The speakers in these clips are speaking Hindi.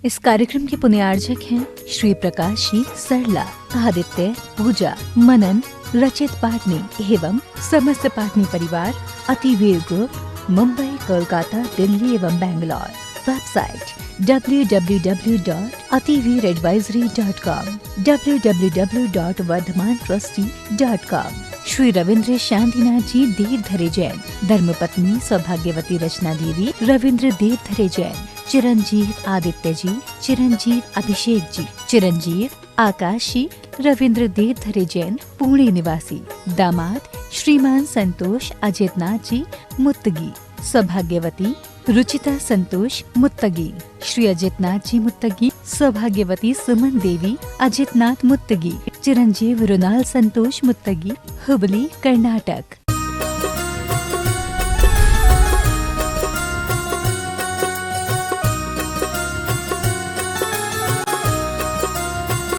इस कार्यक्रम के पुण्यार्जक हैं श्री प्रकाश जी सरला, आदित्य, पूजा, मनन, रचित पाटनी एवं समस्त पाटनी परिवार, अतिवीर ग्रुप, मुंबई, कोलकाता, दिल्ली एवं Bangalore. Website www.ativeeradvisory.com, www.vardhamantrusty.com। Shri Ravindra Shantinath ji Devdhare Jain, धर्मपत्नी सौभाग्यवती रचना देवी, रविंद्र देवधरे जैन, चिरंजीव आदित्य जी, चिरंजीव अभिषेक जी, चिरंजीव आकाश जी, रविंद्र देवधरे जैन, पुणे निवासी, दामाद श्रीमान संतोष अजितनाथ जी मुत्तगी, सौभाग्यवती रुचिता संतोष मुत्तगी, श्री अजितनाथ जी मुत्तगी, सौभाग्यवती सुमन देवी अजितनाथ मुत्तगी, चिरंजीव रुनाल संतोष मुत्तगी, हुबली, कर्नाटक।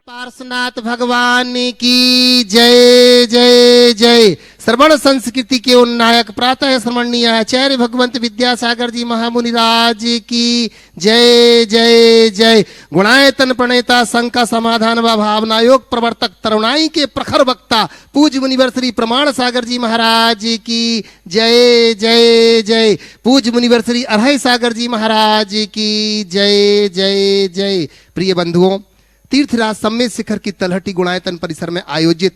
पार्श्वनाथ भगवान की जय जय जय। श्रवण संस्कृति के उन्नायक प्रातः श्रवणीय आचार्य भगवंत विद्यासागर जी महामुनिराज की जय जय जय। गुणायतन प्रणेता संघ का समाधान व भावना योग प्रवर्तक तरुणाई के प्रखर वक्ता पूज्य मुनिवर श्री प्रमाण सागर जी महाराज की जय जय जय। पूज्य मुनिवर श्री अरहय सागर जी महाराज की जय जय जय। प्रिय बंधुओं, तीर्थराज सम्मेद शिखर की तलहटी गुणायतन परिसर में आयोजित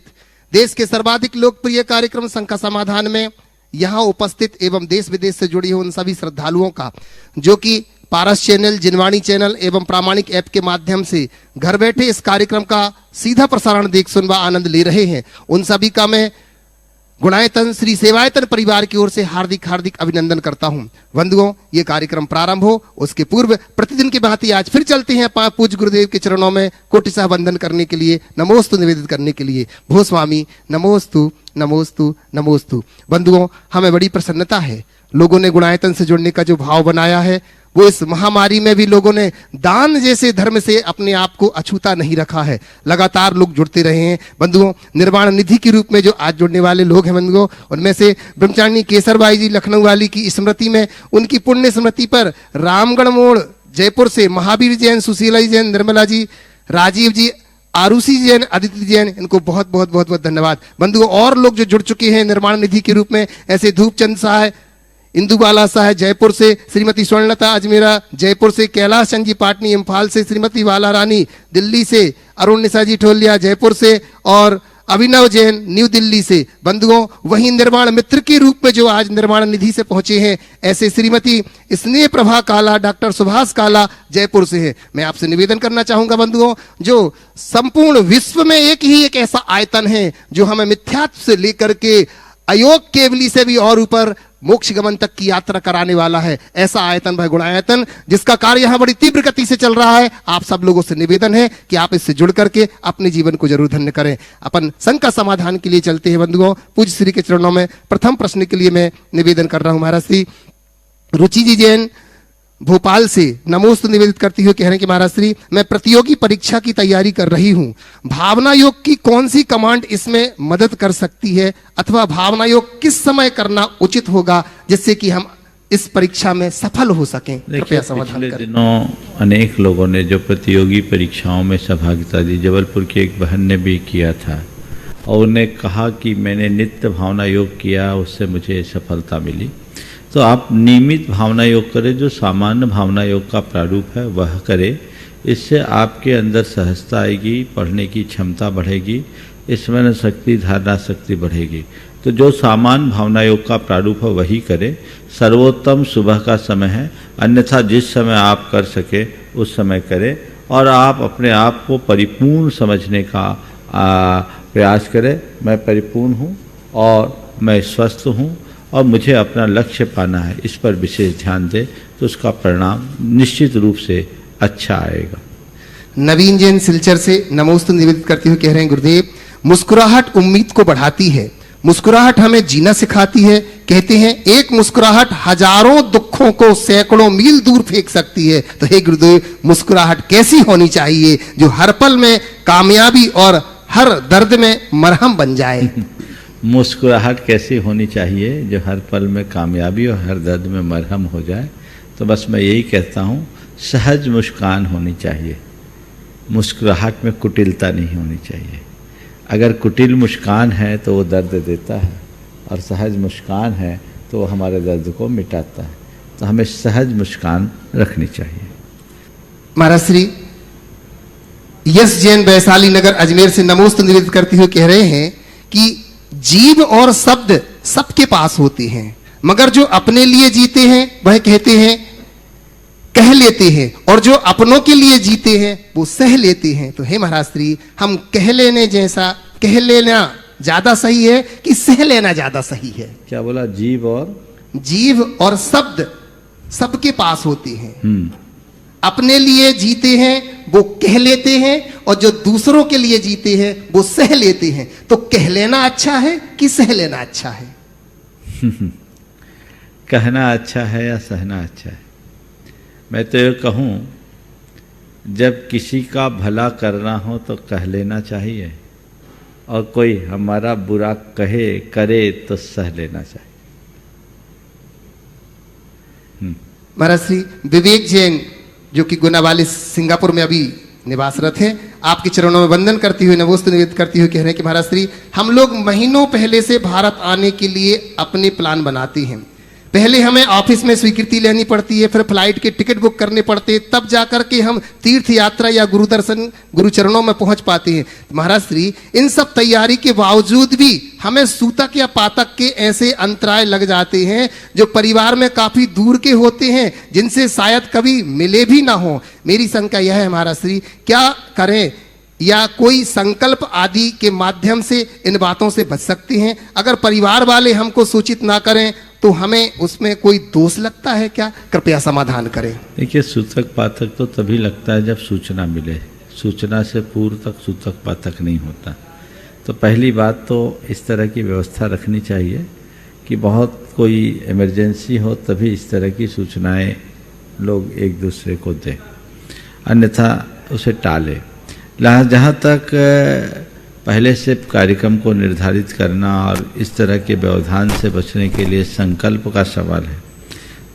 देश के सर्वाधिक लोकप्रिय कार्यक्रम संघ का समाधान में यहाँ उपस्थित एवं देश विदेश से जुड़ी हुई उन सभी श्रद्धालुओं का जो कि पारस चैनल, जिनवाणी चैनल एवं प्रामाणिक ऐप के माध्यम से घर बैठे इस कार्यक्रम का सीधा प्रसारण देख सुन व आनंद ले रहे हैं, उन सभी का मैं गुणायतन श्री सेवायतन परिवार की ओर से हार्दिक हार्दिक अभिनंदन करता हूं। बंधुओं, ये कार्यक्रम प्रारंभ हो उसके पूर्व प्रतिदिन की भांति आज फिर चलते हैं पूज्य गुरुदेव के चरणों में कोटिशः वंदन करने के लिए, नमोस्तु निवेदित करने के लिए। भो स्वामी नमोस्तु नमोस्तु नमोस्तु। बंधुओं, हमें बड़ी प्रसन्नता है, लोगों ने गुणायतन से जुड़ने का जो भाव बनाया है वो इस महामारी में भी लोगों ने दान जैसे धर्म से अपने आप को अछूता नहीं रखा है। लगातार लोग जुड़ते रहे हैं। बंधुओं, निर्वाण निधि के रूप में जो आज जुड़ने वाले लोग हैं बंधुओं, उनमें से ब्रह्मचारिणी केसरबाई जी लखनऊ वाली की स्मृति में उनकी पुण्य स्मृति पर रामगढ़ मोड़ जयपुर से महावीर जैन, सुशीला जैन, निर्मला जी, राजीव जी, आरुषि जैन, अदिति जैन, इनको बहुत बहुत बहुत बहुत धन्यवाद। बंधुओं, और लोग जो जुड़ चुके हैं निर्माण निधि के रूप में, ऐसे धूपचंद साह, इंदुबाला साहब जयपुर से, श्रीमती स्वर्णलता अजमेरा जयपुर से, कैलाश चंद जी पाटनी इम्फाल से, श्रीमती वाला रानी दिल्ली से, अरुण निशा जी ठोलिया जयपुर से और अभिनव जैन न्यू दिल्ली से। बंधुओं, वहीं निर्माण मित्र के रूप में जो आज निर्माण निधि से पहुंचे हैं, ऐसे श्रीमती स्नेह प्रभा काला, डॉक्टर सुभाष काला जयपुर से है। मैं आपसे निवेदन करना चाहूंगा बंधुओं, जो संपूर्ण विश्व में एक ऐसा आयतन है जो हमें मिथ्यात्व से लेकर के अयोग केवली से भी और ऊपर मोक्ष गमन तक की यात्रा कराने वाला है, ऐसा आयतन भाई गुणायतन, जिसका कार्य यहाँ बड़ी तीव्र गति से चल रहा है। आप सब लोगों से निवेदन है कि आप इससे जुड़ करके अपने जीवन को जरूर धन्य करें। अपन संघ का समाधान के लिए चलते हैं बंधुओं। पूज्य श्री के चरणों में प्रथम प्रश्न के लिए मैं निवेदन कर रहा हूं। महाराज श्री रुचि जी जैन भोपाल से नमोस्तु निवेदित करती हुई कह रहे हैं कि महाराज श्री, मैं प्रतियोगी परीक्षा की तैयारी कर रही हूं, भावना योग की कौन सी कमांड इसमें मदद कर सकती है, अथवा भावना योग किस समय करना उचित होगा जिससे कि हम इस परीक्षा में सफल हो सकें? कृपया समाधान करें। पिछले दिनों अनेक लोगों ने जो प्रतियोगी परीक्षाओं में सहभागिता दी, जबलपुर की एक बहन ने भी किया था और उन्हें कहा कि मैंने नित्य भावना योग किया, उससे मुझे सफलता मिली। तो आप नियमित भावना योग करें, जो सामान्य भावना योग का प्रारूप है वह करें। इससे आपके अंदर सहजता आएगी, पढ़ने की क्षमता बढ़ेगी, स्मरण शक्ति, धारणा शक्ति बढ़ेगी। तो जो सामान्य भावना योग का प्रारूप है वही करें। सर्वोत्तम सुबह का समय है, अन्यथा जिस समय आप कर सके उस समय करें और आप अपने आप को परिपूर्ण समझने का प्रयास करें। मैं परिपूर्ण हूँ और मैं स्वस्थ हूँ और मुझे अपना लक्ष्य पाना है, इस पर विशेष ध्यान दें तो उसका परिणाम निश्चित रूप से अच्छा आएगा। नवीन जैन सिलचर से नमोस्तु निवेदित करते हुए कह रहे हैं, गुरुदेव, मुस्कुराहट उम्मीद को बढ़ाती है, मुस्कुराहट हमें जीना सिखाती है। कहते हैं एक मुस्कुराहट हजारों दुखों को सैकड़ों मील दूर फेंक सकती है। तो हे गुरुदेव, मुस्कुराहट कैसी होनी चाहिए जो हर पल में कामयाबी और हर दर्द में मरहम बन जाए? मुस्कुराहट कैसी होनी चाहिए जो हर पल में कामयाबी और हर दर्द में मरहम हो जाए? तो बस मैं यही कहता हूँ, सहज मुस्कान होनी चाहिए, मुस्कुराहट में कुटिलता नहीं होनी चाहिए। अगर कुटिल मुस्कान है तो वो दर्द देता है, और सहज मुस्कान है तो वो हमारे दर्द को मिटाता है। तो हमें सहज मुस्कान रखनी चाहिए। महाराज श्री यश जैन वैशाली नगर अजमेर से नमोस्तु निवेदित करते हुए कह रहे हैं कि जीव और शब्द सबके पास होते हैं, मगर जो अपने लिए जीते हैं वह कहते हैं कह लेते हैं, और जो अपनों के लिए जीते हैं वो सह लेते हैं। तो हे महाराज श्री, हम कह लेना ज्यादा सही है कि सह लेना ज्यादा सही है? क्या बोला? जीव और शब्द सबके पास होते हैं, अपने लिए जीते हैं वो कह लेते हैं, और जो दूसरों के लिए जीते हैं वो सह लेते हैं। तो कह लेना अच्छा है कि सह लेना अच्छा है? कहना अच्छा है या सहना अच्छा है? मैं तो ये कहूँ, जब किसी का भला करना हो तो कह लेना चाहिए, और कोई हमारा बुरा करे तो सह लेना चाहिए। महाराज श्री विवेक जैन, जो कि गुनावाली सिंगापुर में अभी निवासरत है, आपके चरणों में वंदन करती हुई, नमोस्तु निवेदित करती हुई कह रहे हैं कि महाराज श्री, हम लोग महीनों पहले से भारत आने के लिए अपने प्लान बनाते हैं। पहले हमें ऑफिस में स्वीकृति लेनी पड़ती है, फिर फ्लाइट के टिकट बुक करने पड़ते हैं, तब जाकर के हम तीर्थ यात्रा या गुरु दर्शन, गुरु चरणों में पहुंच पाते हैं। महाराज श्री, इन सब तैयारी के बावजूद भी हमें सूतक या पातक के ऐसे अंतराय लग जाते हैं जो परिवार में काफी दूर के होते हैं, जिनसे शायद कभी मिले भी ना हो। मेरी शंका यह है महाराज श्री, क्या करें, या कोई संकल्प आदि के माध्यम से इन बातों से बच सकते हैं? अगर परिवार वाले हमको सूचित ना करें तो हमें उसमें कोई दोष लगता है क्या? कृपया समाधान करें। देखिए, सूतक पातक तो तभी लगता है जब सूचना मिले। सूचना से पूर्व तक सूतक पातक नहीं होता। तो पहली बात तो इस तरह की व्यवस्था रखनी चाहिए कि बहुत कोई इमरजेंसी हो तभी इस तरह की सूचनाएं लोग एक दूसरे को दें, अन्यथा उसे टाले। जहाँ तक पहले से कार्यक्रम को निर्धारित करना और इस तरह के व्यवधान से बचने के लिए संकल्प का सवाल है,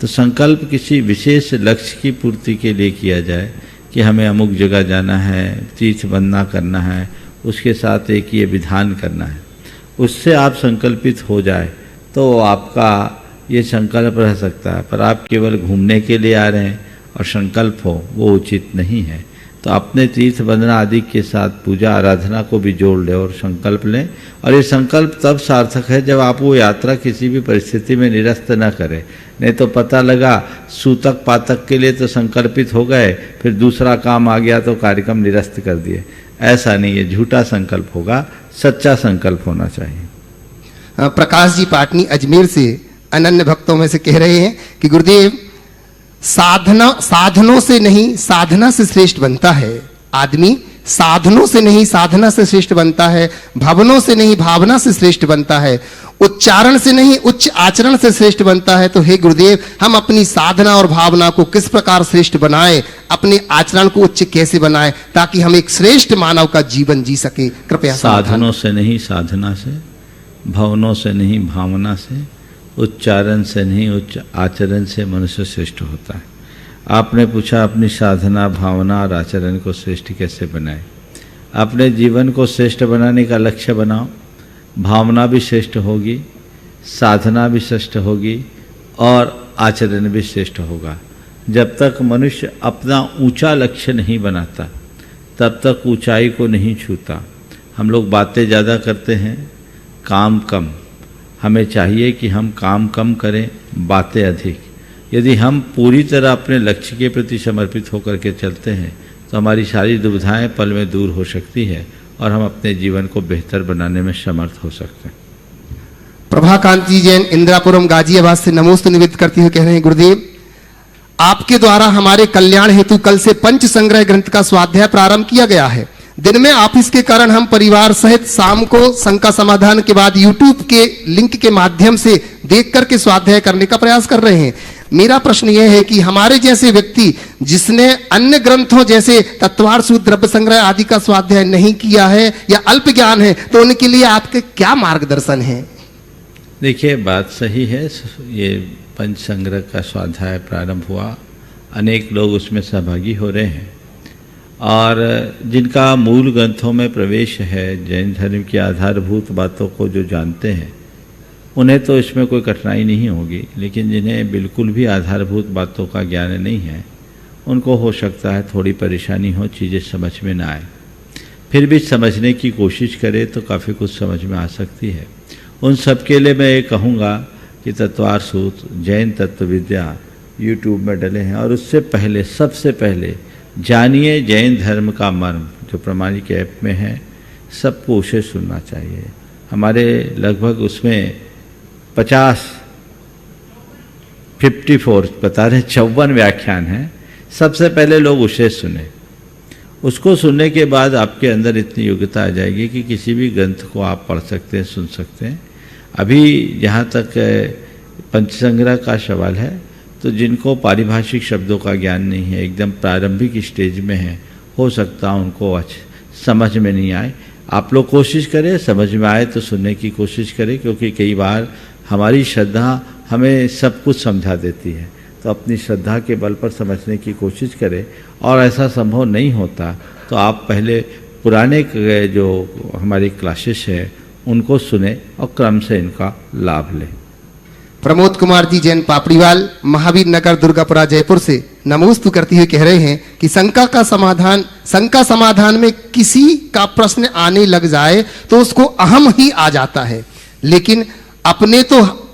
तो संकल्प किसी विशेष लक्ष्य की पूर्ति के लिए किया जाए कि हमें अमुक जगह जाना है, तीर्थ बंदना करना है, उसके साथ एक ये विधान करना है। उससे आप संकल्पित हो जाए तो आपका ये संकल्प रह सकता है, पर आप केवल घूमने के लिए आ रहे हैं और संकल्प हो, वो उचित नहीं है। तो अपने तीर्थ बंदना आदि के साथ पूजा आराधना को भी जोड़ लें और संकल्प लें। और ये संकल्प तब सार्थक है जब आप वो यात्रा किसी भी परिस्थिति में निरस्त न करें। नहीं तो पता लगा सूतक पातक के लिए तो संकल्पित हो गए, फिर दूसरा काम आ गया तो कार्यक्रम निरस्त कर दिए। ऐसा नहीं है, झूठा संकल्प होगा, सच्चा संकल्प होना चाहिए। प्रकाश जी पाटनी अजमेर से अनन्य भक्तों में से कह रहे हैं कि गुरुदेव, साधनों से नहीं साधना से श्रेष्ठ बनता है आदमी, साधनों से नहीं साधना से श्रेष्ठ बनता है, भवनों से नहीं भावना से श्रेष्ठ बनता है, उच्चारण से नहीं उच्च आचरण से श्रेष्ठ बनता है। तो हे गुरुदेव, हम अपनी साधना और भावना को किस प्रकार श्रेष्ठ बनाएं, अपने आचरण को उच्च कैसे बनाएं, ताकि हम एक श्रेष्ठ मानव का जीवन जी सके? कृपया। साधनों से नहीं साधना से, भवनों से नहीं भावना से, उच्चारण से नहीं उच्च आचरण से मनुष्य श्रेष्ठ होता है। आपने पूछा अपनी साधना, भावना और आचरण को श्रेष्ठ कैसे बनाए। अपने जीवन को श्रेष्ठ बनाने का लक्ष्य बनाओ, भावना भी श्रेष्ठ होगी, साधना भी श्रेष्ठ होगी और आचरण भी श्रेष्ठ होगा। जब तक मनुष्य अपना ऊंचा लक्ष्य नहीं बनाता तब तक ऊंचाई को नहीं छूता। हम लोग बातें ज़्यादा करते हैं, काम कम। हमें चाहिए कि हम काम कम करें, बातें अधिक। यदि हम पूरी तरह अपने लक्ष्य के प्रति समर्पित होकर के चलते हैं तो हमारी सारी दुविधाएं पल में दूर हो सकती है और हम अपने जीवन को बेहतर बनाने में समर्थ हो सकते हैं। प्रभाकांति जैन इंदिरापुरम गाजियाबाद से नमोस्तु निवेदित करती हुए कह रहे हैं, गुरुदेव, आपके द्वारा हमारे कल्याण हेतु कल से पंच संग्रह ग्रंथ का स्वाध्याय प्रारंभ किया गया है। दिन में ऑफिस के कारण हम परिवार सहित शाम को शंका समाधान के बाद यूट्यूब के लिंक के माध्यम से देख करके स्वाध्याय करने का प्रयास कर रहे हैं। मेरा प्रश्न यह है कि हमारे जैसे व्यक्ति जिसने अन्य ग्रंथों जैसे तत्वार सूत्र, द्रव्य संग्रह आदि का स्वाध्याय नहीं किया है या अल्प ज्ञान है, तो उनके लिए आपके क्या मार्गदर्शन है? देखिए, बात सही है। ये पंच संग्रह का स्वाध्याय प्रारंभ हुआ अनेक लोग उसमें सहभागी हो रहे हैं और जिनका मूल ग्रंथों में प्रवेश है, जैन धर्म की आधारभूत बातों को जो जानते हैं उन्हें तो इसमें कोई कठिनाई नहीं होगी, लेकिन जिन्हें बिल्कुल भी आधारभूत बातों का ज्ञान नहीं है उनको हो सकता है थोड़ी परेशानी हो, चीज़ें समझ में ना आए। फिर भी समझने की कोशिश करें तो काफ़ी कुछ समझ में आ सकती है। उन सब के लिए मैं ये कहूँगा कि तत्वार सूत्र जैन तत्व विद्या यूट्यूब में डले हैं और उससे पहले सबसे पहले जानिए जैन धर्म का मर्म जो प्रमाणिक ऐप में है, सबको उसे सुनना चाहिए। हमारे लगभग उसमें 54 बता रहे 54 व्याख्यान हैं। सबसे पहले लोग उसे सुने, उसको सुनने के बाद आपके अंदर इतनी योग्यता आ जाएगी कि किसी भी ग्रंथ को आप पढ़ सकते हैं, सुन सकते हैं। अभी जहाँ तक पंचसंग्रह का सवाल है तो जिनको पारिभाषिक शब्दों का ज्ञान नहीं है, एकदम प्रारंभिक स्टेज में है, हो सकता है उनको समझ में नहीं आए। आप लोग कोशिश करें, समझ में आए तो सुनने की कोशिश करें, क्योंकि कई बार हमारी श्रद्धा हमें सब कुछ समझा देती है, तो अपनी श्रद्धा के बल पर समझने की कोशिश करें। और ऐसा संभव नहीं होता तो आप पहले पुराने जो हमारी क्लासेस है उनको सुने और क्रम से इनका लाभ लें। प्रमोद कुमार जी जैन पापड़ीवाल, महावीर नगर, दुर्गापुरा, जयपुर से नमोस्तु करते हुए कह रहे हैं कि शंका समाधान में किसी का प्रश्न आने लग जाए तो उसको अहम ही आ जाता है, लेकिन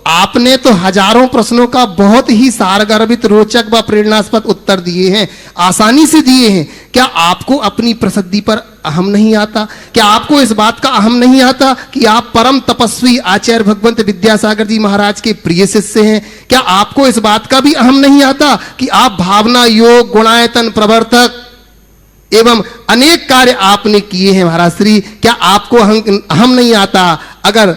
आपने तो हजारों प्रश्नों का बहुत ही सारगर्भित, रोचक व प्रेरणास्पद उत्तर दिए हैं, आसानी से दिए हैं। क्या आपको अपनी प्रसिद्धि पर अहम नहीं आता? क्या आपको इस बात का अहम नहीं आता कि आप परम तपस्वी आचार्य भगवंत विद्यासागर जी महाराज के प्रिय शिष्य हैं? क्या आपको इस बात का भी अहम नहीं आता कि आप भावना योग, गुणायतन प्रवर्तक एवं अनेक कार्य आपने किए हैं महाराज श्री? क्या आपको अहम नहीं आता? अगर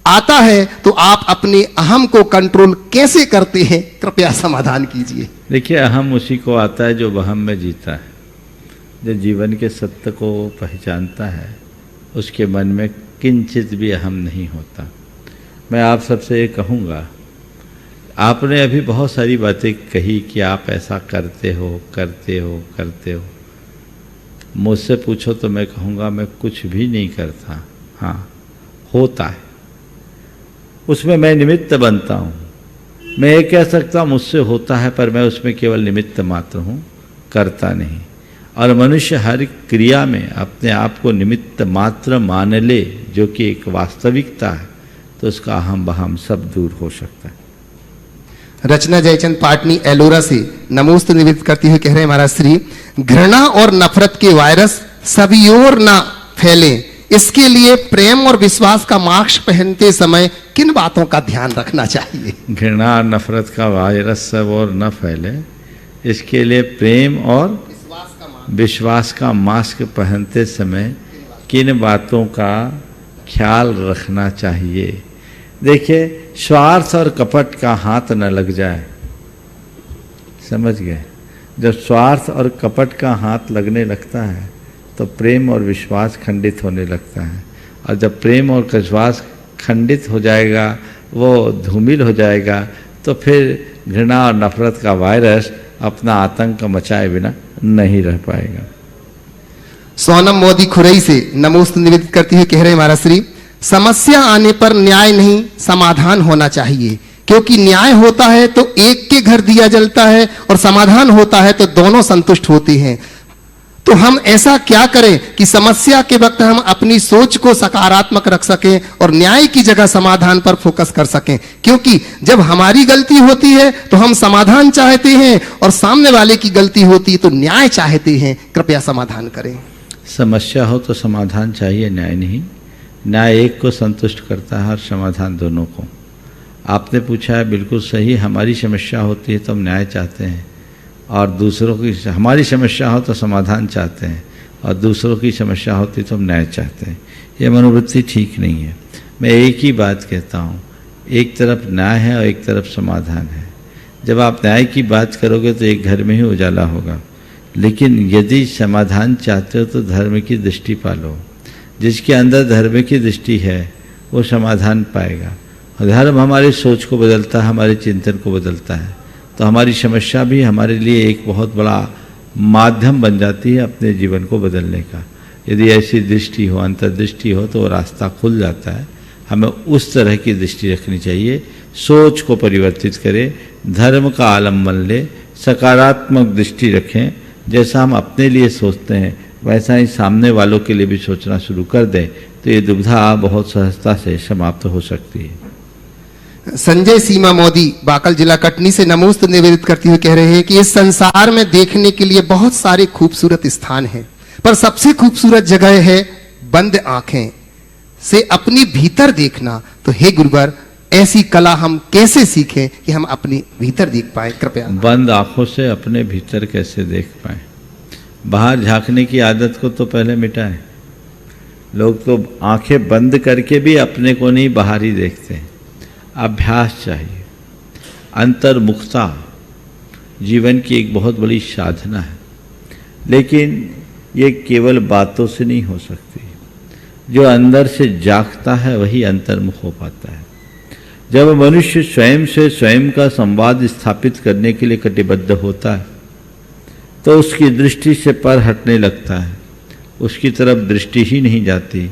आता है तो आप अपने अहम को कंट्रोल कैसे करते हैं? कृपया समाधान कीजिए। देखिए, अहम उसी को आता है जो वहम में जीता है, जो जीवन के सत्य को पहचानता है, उसके मन में किंचित भी अहम नहीं होता। मैं आप सबसे ये कहूँगा, आपने अभी बहुत सारी बातें कही कि आप ऐसा करते हो। मुझसे पूछो तो मैं कहूँगा मैं कुछ भी नहीं करता। हाँ, होता है, उसमें मैं निमित्त बनता हूँ। मैं ये कह सकता हूँ मुझसे होता है, पर मैं उसमें केवल निमित्त मात्र हूँ, करता नहीं। और मनुष्य हर क्रिया में अपने आप को निमित्त मात्र मान ले, जो कि एक वास्तविकता है, तो उसका अहम बहम सब दूर हो सकता है। रचना जयचंद पाटनी एलोरा से नमोस्तु निवेदित करती हुई कह रहे हैं महाराज श्री, घृणा और नफरत के वायरस सभी ओर ना फैलें, इसके लिए प्रेम और विश्वास का मास्क पहनते समय किन बातों का ध्यान रखना चाहिए? घृणा और नफरत का वायरस सब और न फैले, इसके लिए प्रेम और विश्वास का मास्क पहनते समय किन बातों का ख्याल रखना चाहिए? देखिए, स्वार्थ और कपट का हाथ न लग जाए। समझ गए? जब स्वार्थ और कपट का हाथ लगने लगता है तो प्रेम और विश्वास खंडित होने लगता है, और जब प्रेम और विश्वास खंडित हो जाएगा, वो धूमिल हो जाएगा, तो फिर घृणा और नफरत का वायरस अपना आतंक मचाए बिना नहीं रह पाएगा। सोनम मोदी खुरई से नमोस्तु निवेदित करती हुई कह रहे हैं महाराज श्री, समस्या आने पर न्याय नहीं समाधान होना चाहिए, क्योंकि न्याय होता है तो एक के घर दिया जलता है और समाधान होता है तो दोनों संतुष्ट होते हैं। तो हम ऐसा क्या करें कि समस्या के वक्त हम अपनी सोच को सकारात्मक रख सकें और न्याय की जगह समाधान पर फोकस कर सकें? क्योंकि जब हमारी गलती होती है तो हम समाधान चाहते हैं और सामने वाले की गलती होती है तो न्याय चाहते हैं। कृपया समाधान करें। समस्या हो तो समाधान चाहिए, न्याय नहीं। न्याय एक को संतुष्ट करता है और समाधान दोनों को। आपने पूछा है, बिल्कुल सही, हमारी समस्या होती है तो हम न्याय चाहते हैं, और दूसरों की, हमारी समस्या हो तो समाधान चाहते हैं, और दूसरों की समस्या होती तो हम न्याय चाहते हैं। ये मनोवृत्ति ठीक नहीं है। मैं एक ही बात कहता हूँ, एक तरफ न्याय है और एक तरफ समाधान है। जब आप न्याय की बात करोगे तो एक घर में ही उजाला होगा, लेकिन यदि समाधान चाहते हो तो धर्म की दृष्टि पालो। जिसके अंदर धर्म की दृष्टि है वो समाधान पाएगा। और धर्म हमारी सोच को बदलता है, हमारे चिंतन को बदलता है। तो हमारी समस्या भी हमारे लिए एक बहुत बड़ा माध्यम बन जाती है अपने जीवन को बदलने का। यदि ऐसी दृष्टि हो, अंतर्दृष्टि हो, तो वो रास्ता खुल जाता है। हमें उस तरह की दृष्टि रखनी चाहिए, सोच को परिवर्तित करें, धर्म का आलम्बन लें, सकारात्मक दृष्टि रखें। जैसा हम अपने लिए सोचते हैं वैसा ही सामने वालों के लिए भी सोचना शुरू कर दें, तो ये दुविधा बहुत सहजता से समाप्त हो सकती है। संजय सीमा मोदी बाकल जिला कटनी से नमोस्तु निवेदित करते हुए कह रहे हैं कि इस संसार में देखने के लिए बहुत सारे खूबसूरत स्थान हैं, पर सबसे खूबसूरत जगह है बंद आंखें से अपनी भीतर देखना। तो हे गुरुवर, ऐसी कला हम कैसे सीखें कि हम अपनी भीतर देख पाए? कृपया। बंद आंखों से अपने भीतर कैसे देख पाए? बाहर झांकने की आदत को तो पहले मिटाएं। लोग तो आंखें बंद करके भी अपने को नहीं, बाहर ही देखते हैं। अभ्यास चाहिए। अंतर्मुखता जीवन की एक बहुत बड़ी साधना है, लेकिन ये केवल बातों से नहीं हो सकती। जो अंदर से जागता है वही अंतर्मुख हो पाता है। जब मनुष्य स्वयं से स्वयं का संवाद स्थापित करने के लिए कटिबद्ध होता है तो उसकी दृष्टि से पर हटने लगता है, उसकी तरफ दृष्टि ही नहीं जाती,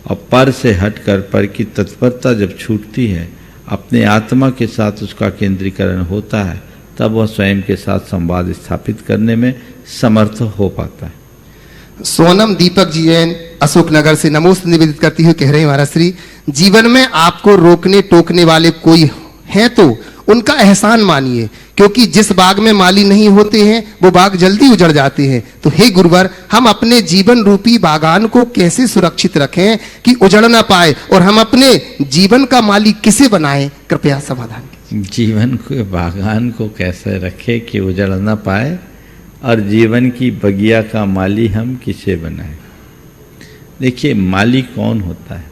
और पर से हटकर पर की तत्परता जब छूटती है, अपने आत्मा के साथ उसका केंद्रीकरण होता है, तब वह स्वयं के साथ संवाद स्थापित करने में समर्थ हो पाता है। सोनम दीपक जी जैन अशोकनगर से नमोस्तु निवेदित करती हुए कह रहे हैं, महाराज श्री, जीवन में आपको रोकने टोकने वाले कोई हैं तो उनका एहसान मानिए, क्योंकि जिस बाग में माली नहीं होते हैं वो बाग जल्दी उजड़ जाते हैं। तो हे गुरुवर, हम अपने जीवन रूपी बागान को कैसे सुरक्षित रखें कि उजड़ ना पाए, और हम अपने जीवन का माली किसे बनाएं? कृपया समाधान कीजिए। जीवन के बागान को कैसे रखें कि उजड़ ना पाए, और जीवन की बगिया का माली हम किसे बनाएं? देखिए, माली कौन होता है?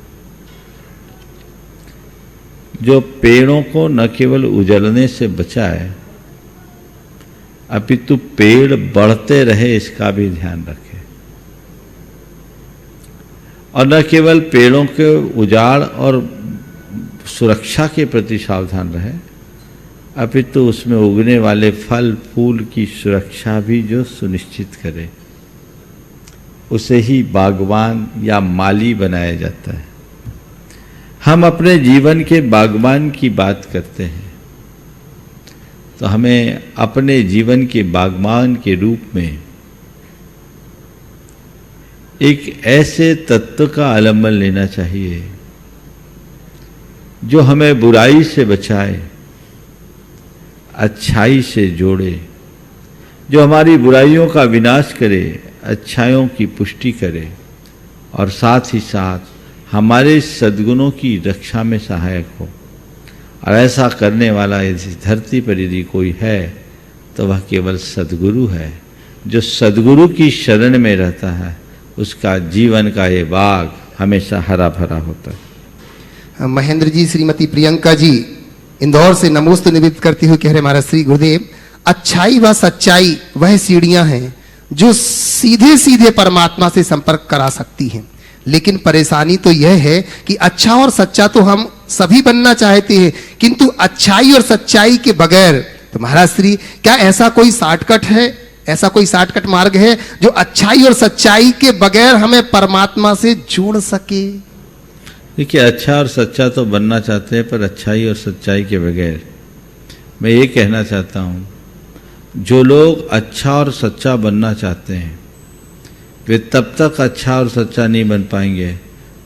जो पेड़ों को न केवल उजड़ने से बचाए, अपितु पेड़ बढ़ते रहे इसका भी ध्यान रखे, और न केवल पेड़ों के उजाड़ और सुरक्षा के प्रति सावधान रहे, अपितु उसमें उगने वाले फल फूल की सुरक्षा भी जो सुनिश्चित करे, उसे ही बागवान या माली बनाया जाता है। हम अपने जीवन के बागबान की बात करते हैं, तो हमें अपने जीवन के बागबान के रूप में एक ऐसे तत्व का आलम्बन लेना चाहिए जो हमें बुराई से बचाए, अच्छाई से जोड़े, जो हमारी बुराइयों का विनाश करे, अच्छाइयों की पुष्टि करे, और साथ ही साथ हमारे सद्गुणों की रक्षा में सहायक हो। और ऐसा करने वाला यदि धरती पर यदि कोई है तो वह केवल सद्गुरु है। जो सद्गुरु की शरण में रहता है उसका जीवन का ये बाग हमेशा हरा भरा होता है। महेंद्र जी, श्रीमती प्रियंका जी इंदौर से नमोस्तु निवेदित करते हुए कह रहे, महाराज श्री गुरुदेव, अच्छाई व सच्चाई वह सीढ़ियां हैं जो सीधे सीधे परमात्मा से संपर्क करा सकती हैं, लेकिन परेशानी तो यह है कि अच्छा और सच्चा तो हम सभी बनना चाहते हैं, किंतु अच्छाई और सच्चाई के बगैर, तो महाराज श्री क्या ऐसा कोई शॉर्टकट है, ऐसा कोई शॉर्टकट मार्ग है जो अच्छाई और सच्चाई के बगैर हमें परमात्मा से जोड़ सके? देखिए, अच्छा और सच्चा तो बनना चाहते हैं, पर अच्छाई और सच्चाई के बगैर मैं ये कहना चाहता हूँ, जो लोग अच्छा और सच्चा बनना चाहते हैं वे तब तक अच्छा और सच्चा नहीं बन पाएंगे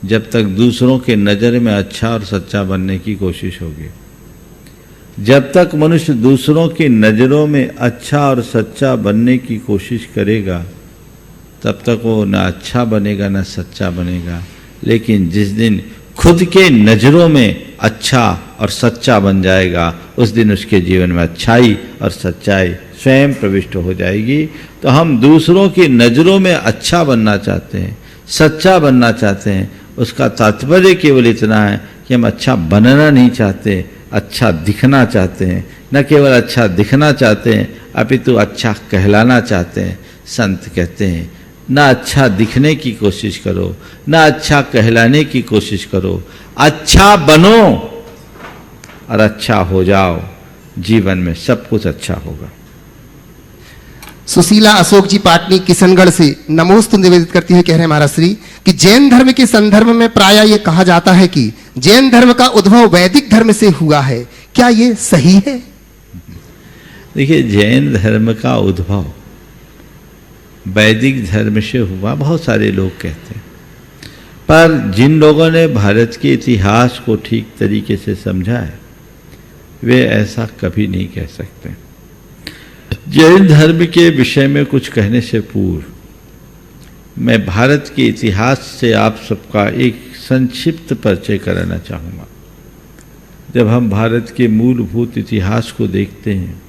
जब तक दूसरों के नज़र में अच्छा और सच्चा बनने की कोशिश होगी। जब तक मनुष्य दूसरों की नज़रों में अच्छा और सच्चा बनने की कोशिश करेगा तब तक वो ना अच्छा बनेगा ना सच्चा बनेगा। लेकिन जिस दिन खुद के नज़रों में अच्छा और सच्चा बन जाएगा, उस दिन उसके जीवन में अच्छाई और सच्चाई स्वयं प्रविष्ट हो जाएगी। तो हम दूसरों की नज़रों में अच्छा बनना चाहते हैं, सच्चा बनना चाहते हैं। उसका तात्पर्य केवल इतना है कि हम अच्छा बनना नहीं चाहते, अच्छा दिखना चाहते हैं। न केवल अच्छा दिखना चाहते हैं अपितु अच्छा कहलाना चाहते हैं। संत कहते हैं, ना अच्छा दिखने की कोशिश करो, ना अच्छा कहलाने की कोशिश करो, अच्छा बनो और अच्छा हो जाओ। जीवन में सब कुछ अच्छा होगा। सुशीला अशोक जी पाटनी किशनगढ़ से नमोस्तु निवेदित करती हुई कह रहे हैं महाराज श्री कि जैन धर्म के संदर्भ में प्रायः ये कहा जाता है कि जैन धर्म का उद्भव वैदिक धर्म से हुआ है, क्या ये सही है? देखिए, जैन धर्म का उद्भव वैदिक धर्म से हुआ बहुत सारे लोग कहते हैं, पर जिन लोगों ने भारत के इतिहास को ठीक तरीके से समझा है वे ऐसा कभी नहीं कह सकते। जैन धर्म के विषय में कुछ कहने से पूर्व मैं भारत के इतिहास से आप सबका एक संक्षिप्त परिचय कराना चाहूँगा। जब हम भारत के मूलभूत इतिहास को देखते हैं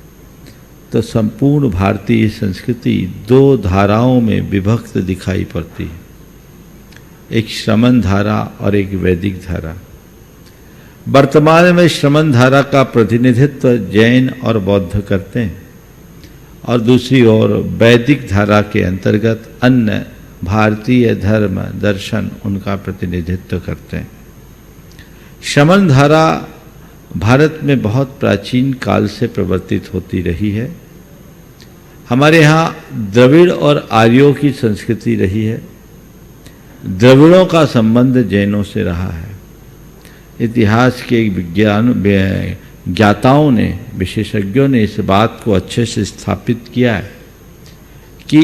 तो संपूर्ण भारतीय संस्कृति दो धाराओं में विभक्त दिखाई पड़ती है, एक श्रमण धारा और एक वैदिक धारा। वर्तमान में श्रमण धारा का प्रतिनिधित्व जैन और बौद्ध करते हैं और दूसरी ओर वैदिक धारा के अंतर्गत अन्य भारतीय धर्म दर्शन उनका प्रतिनिधित्व करते हैं। श्रमण धारा भारत में बहुत प्राचीन काल से प्रवर्तित होती रही है। हमारे यहाँ द्रविड़ और आर्यों की संस्कृति रही है। द्रविड़ों का संबंध जैनों से रहा है। इतिहास के ज्ञाताओं ने, विशेषज्ञों ने इस बात को अच्छे से स्थापित किया है कि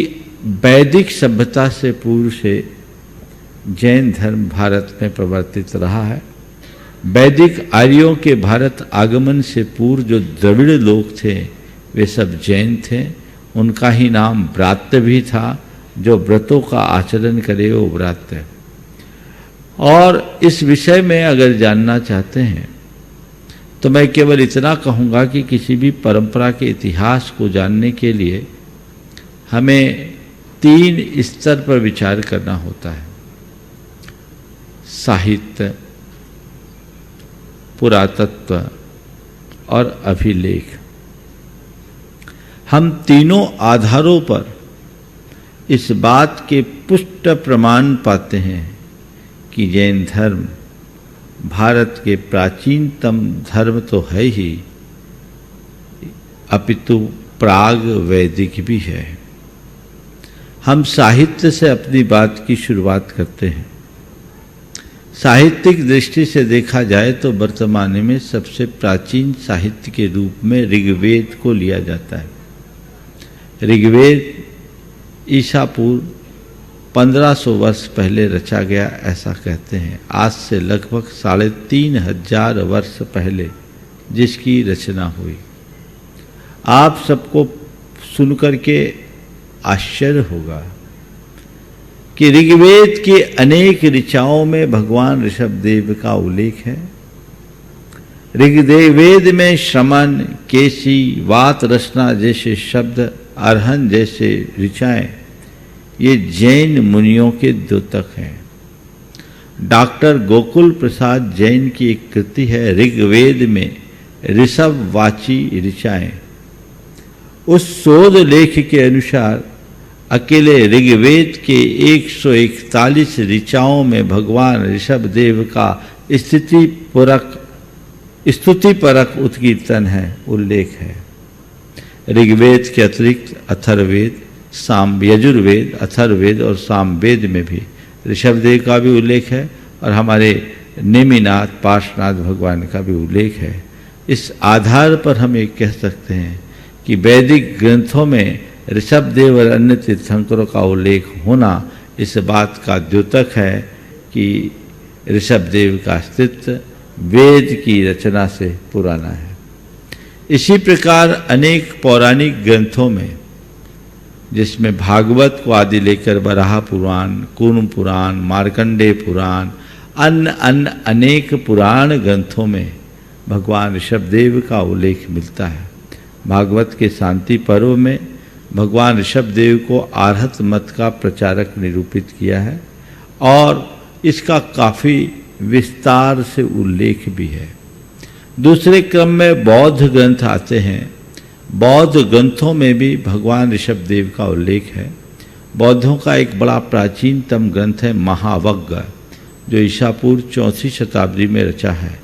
वैदिक सभ्यता से पूर्व से जैन धर्म भारत में प्रवर्तित रहा है। वैदिक आर्यों के भारत आगमन से पूर्व जो द्रविड़ लोग थे वे सब जैन थे। उनका ही नाम व्रात्य भी था, जो व्रतों का आचरण करे वो व्रात्य। और इस विषय में अगर जानना चाहते हैं तो मैं केवल इतना कहूँगा कि किसी भी परंपरा के इतिहास को जानने के लिए हमें 3 स्तर पर विचार करना होता है: साहित्य, पुरातत्व और अभिलेख। हम तीनों आधारों पर इस बात के पुष्ट प्रमाण पाते हैं कि जैन धर्म भारत के प्राचीनतम धर्म तो है ही, अपितु प्राग वैदिक भी है। हम साहित्य से अपनी बात की शुरुआत करते हैं। साहित्यिक दृष्टि से देखा जाए तो वर्तमान में सबसे प्राचीन साहित्य के रूप में ऋग्वेद को लिया जाता है। ऋग्वेद ईसा पूर्व 1500 वर्ष पहले रचा गया, ऐसा कहते हैं। आज से लगभग 3500 वर्ष पहले जिसकी रचना हुई। आप सबको सुनकर के आश्चर्य होगा कि ऋग्वेद के अनेक ऋचाओं में भगवान ऋषभदेव का उल्लेख है। ऋग्वेद में श्रमण, केशी, वात रचना जैसे शब्द, अर्हन जैसे ऋचाएं ये जैन मुनियों के द्योतक हैं। डॉक्टर गोकुल प्रसाद जैन की एक कृति है ऋग्वेद में ऋषभवाची ऋचाएं। उस शोध लेख के अनुसार अकेले ऋग्वेद के 141 ऋचाओं में भगवान ऋषभदेव का स्तुतिपरक उत्कीर्तन है, उल्लेख है। ऋग्वेद के अतिरिक्त अथर्ववेद, यजुर्वेद, अथर्ववेद और सामवेद में भी ऋषभदेव का भी उल्लेख है और हमारे नेमिनाथ पार्श्वनाथ भगवान का भी उल्लेख है। इस आधार पर हम ये कह सकते हैं कि वैदिक ग्रंथों में ऋषभदेव और अन्य तीर्थंकरों का उल्लेख होना इस बात का द्योतक है कि ऋषभदेव का अस्तित्व वेद की रचना से पुराना है। इसी प्रकार अनेक पौराणिक ग्रंथों में, जिसमें भागवत को आदि लेकर वराह पुराण, कूर्म पुराण, मार्कंडेय पुराण, अन्य अनेक पुराण ग्रंथों में भगवान ऋषभदेव का उल्लेख मिलता है। भागवत के शांति पर्व में भगवान ऋषभदेव को आर्हत मत का प्रचारक निरूपित किया है और इसका काफ़ी विस्तार से उल्लेख भी है। दूसरे क्रम में बौद्ध ग्रंथ आते हैं। बौद्ध ग्रंथों में भी भगवान ऋषभदेव का उल्लेख है। बौद्धों का एक बड़ा प्राचीनतम ग्रंथ है महावग्ग, जो ईसा पूर्व 4वीं शताब्दी में रचा है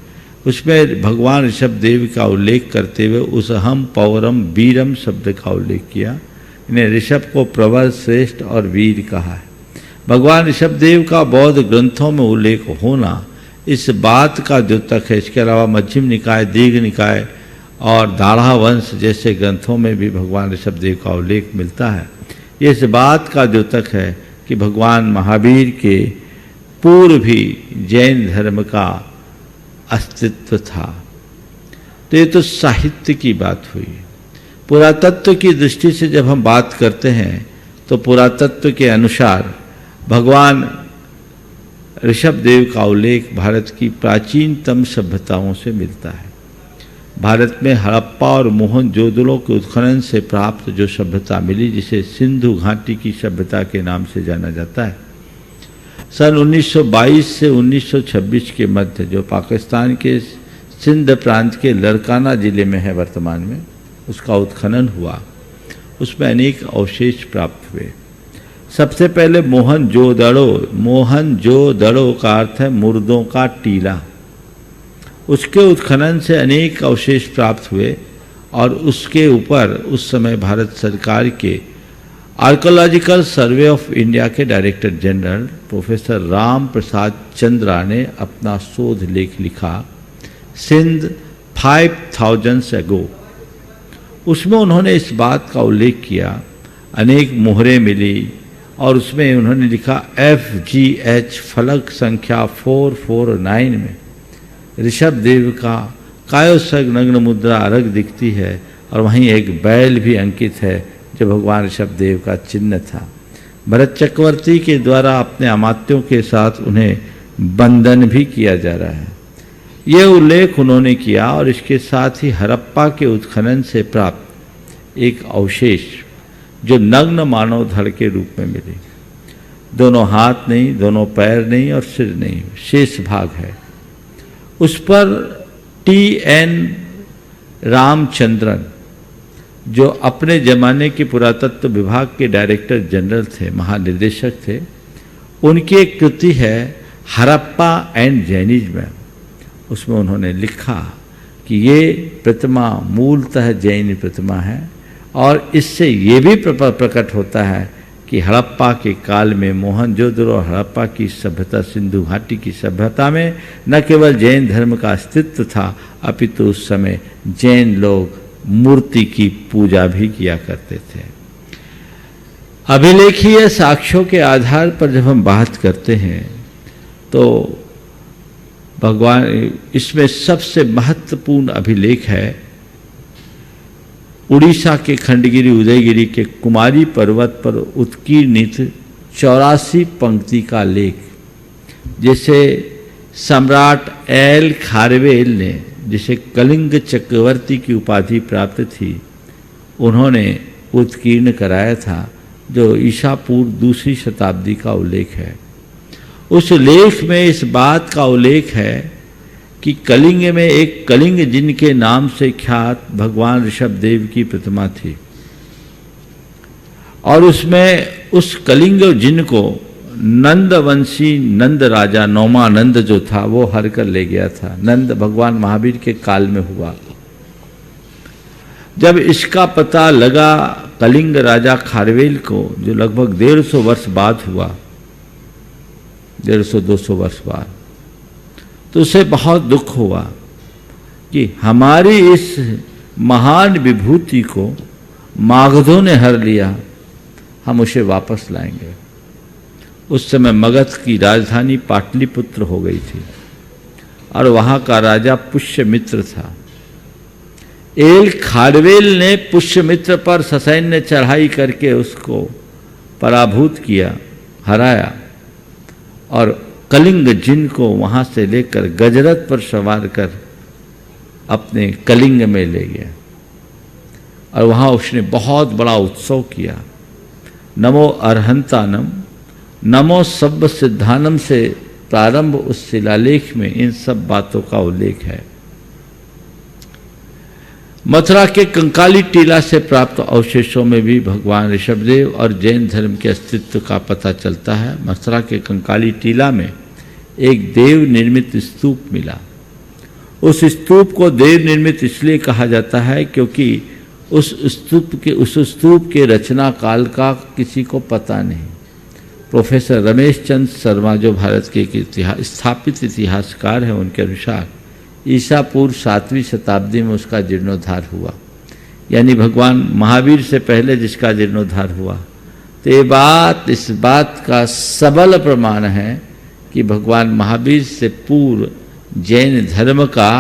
उसमें भगवान ऋषभ देव का उल्लेख करते हुए उस हम पौरम वीरम शब्द का उल्लेख किया। इन्हें ऋषभ को प्रवर, श्रेष्ठ और वीर कहा है। भगवान ऋषभ देव का बौद्ध ग्रंथों में उल्लेख होना इस बात का द्योतक है। इसके अलावा मध्यम निकाय, दीर्घ निकाय और दाढ़ा वंश जैसे ग्रंथों में भी भगवान ऋषभ देव का उल्लेख मिलता है। ये इस बात का द्योतक है कि भगवान महावीर के पूर्व भी जैन धर्म का अस्तित्व था। तो ये तो साहित्य की बात हुई। पुरातत्व की दृष्टि से जब हम बात करते हैं तो पुरातत्व के अनुसार भगवान ऋषभ देव का उल्लेख भारत की प्राचीनतम सभ्यताओं से मिलता है। भारत में हड़प्पा और मोहनजोदड़ो के उत्खनन से प्राप्त जो सभ्यता मिली, जिसे सिंधु घाटी की सभ्यता के नाम से जाना जाता है, सन 1922 से 1926 के मध्य जो पाकिस्तान के सिंध प्रांत के लड़काना जिले में है वर्तमान में, उसका उत्खनन हुआ। उसमें अनेक अवशेष प्राप्त हुए। सबसे पहले मोहनजोदड़ो का अर्थ है मुर्दों का टीला। उसके उत्खनन से अनेक अवशेष प्राप्त हुए और उसके ऊपर उस समय भारत सरकार के आर्कोलॉजिकल सर्वे ऑफ इंडिया के director general professor Ram Prasad Chandra ने अपना शोध लेख लिखा, सिंध 5000 एगो। उसमें उन्होंने इस बात का उल्लेख किया, अनेक मोहरें मिली और उसमें उन्होंने लिखा FGH फलक संख्या 449 में ऋषभ देव का कायोसग नग्न मुद्रा अर्घ दिखती है और वहीं एक बैल भी अंकित है जो भगवान ऋषभ देव का चिन्ह था। भरत चक्रवर्ती के द्वारा अपने अमात्यों के साथ उन्हें बंधन भी किया जा रहा है। यह उल्लेख उन्होंने किया और इसके साथ ही हड़प्पा के उत्खनन से प्राप्त एक अवशेष जो नग्न मानव धड़ के रूप में मिले, दोनों हाथ नहीं, दोनों पैर नहीं और सिर नहीं, शेष भाग है। उस पर TN रामचंद्रन जो अपने जमाने के पुरातत्व विभाग के डायरेक्टर जनरल थे, महानिदेशक थे, उनकी एक कृति है हड़प्पा एंड जैनिज्म। उसमें उन्होंने लिखा कि ये प्रतिमा मूलतः जैन प्रतिमा है और इससे ये भी प्रकट होता है कि हड़प्पा के काल में मोहनजोदड़ो और हड़प्पा की सभ्यता, सिंधु घाटी की सभ्यता में न केवल जैन धर्म का अस्तित्व था, अपितु उस समय जैन लोग मूर्ति की पूजा भी किया करते थे। अभिलेखीय साक्ष्यों के आधार पर जब हम बात करते हैं तो भगवान इसमें सबसे महत्वपूर्ण अभिलेख है उड़ीसा के खंडगिरी उदयगिरी के कुमारी पर्वत पर उत्कीर्णित 84 पंक्ति का लेख, जिसे सम्राट एल खारवेल ने, जिसे कलिंग चक्रवर्ती की उपाधि प्राप्त थी, उन्होंने उत्कीर्ण कराया था, जो ईसा पूर्व 2री शताब्दी का उल्लेख है। उस लेख में इस बात का उल्लेख है कि कलिंग में एक कलिंग जिनके नाम से ख्यात भगवान ऋषभ देव की प्रतिमा थी और उसमें उस कलिंग जिन को नंदवंशी नंद राजा नौमानंद जो था वो हर कर ले गया था। नंद भगवान महावीर के काल में हुआ। जब इसका पता लगा कलिंग राजा खारवेल को, जो लगभग 150 वर्ष बाद हुआ, 150-200 वर्ष बाद, तो उसे बहुत दुख हुआ कि हमारी इस महान विभूति को मागधों ने हर लिया, हम उसे वापस लाएंगे। उस समय मगध की राजधानी पाटलिपुत्र हो गई थी और वहाँ का राजा पुष्यमित्र था। एल खारवेल ने पुष्यमित्र पर ससैन्य चढ़ाई करके उसको पराभूत किया, हराया और कलिंग जिन को वहाँ से लेकर गजरथ पर सवार कर अपने कलिंग में ले गया और वहाँ उसने बहुत बड़ा उत्सव किया। नमो अर्हंतानम, नमो सब्ब सिद्धानम से प्रारंभ उस शिलालेख में इन सब बातों का उल्लेख है। मथुरा के कंकाली टीला से प्राप्त अवशेषों में भी भगवान ऋषभदेव और जैन धर्म के अस्तित्व का पता चलता है। मथुरा के कंकाली टीला में एक देव निर्मित स्तूप मिला। उस स्तूप को देव निर्मित इसलिए कहा जाता है क्योंकि उस स्तूप के रचना काल का किसी को पता नहीं। प्रोफेसर रमेश चंद्र शर्मा जो भारत के एक स्थापित इतिहासकार हैं, उनके अनुसार ईसा पूर्व 7वीं शताब्दी में उसका जीर्णोद्धार हुआ, यानी भगवान महावीर से पहले जिसका जीर्णोद्धार हुआ। तो ये इस बात का सबल प्रमाण है कि भगवान महावीर से पूर्व जैन धर्म का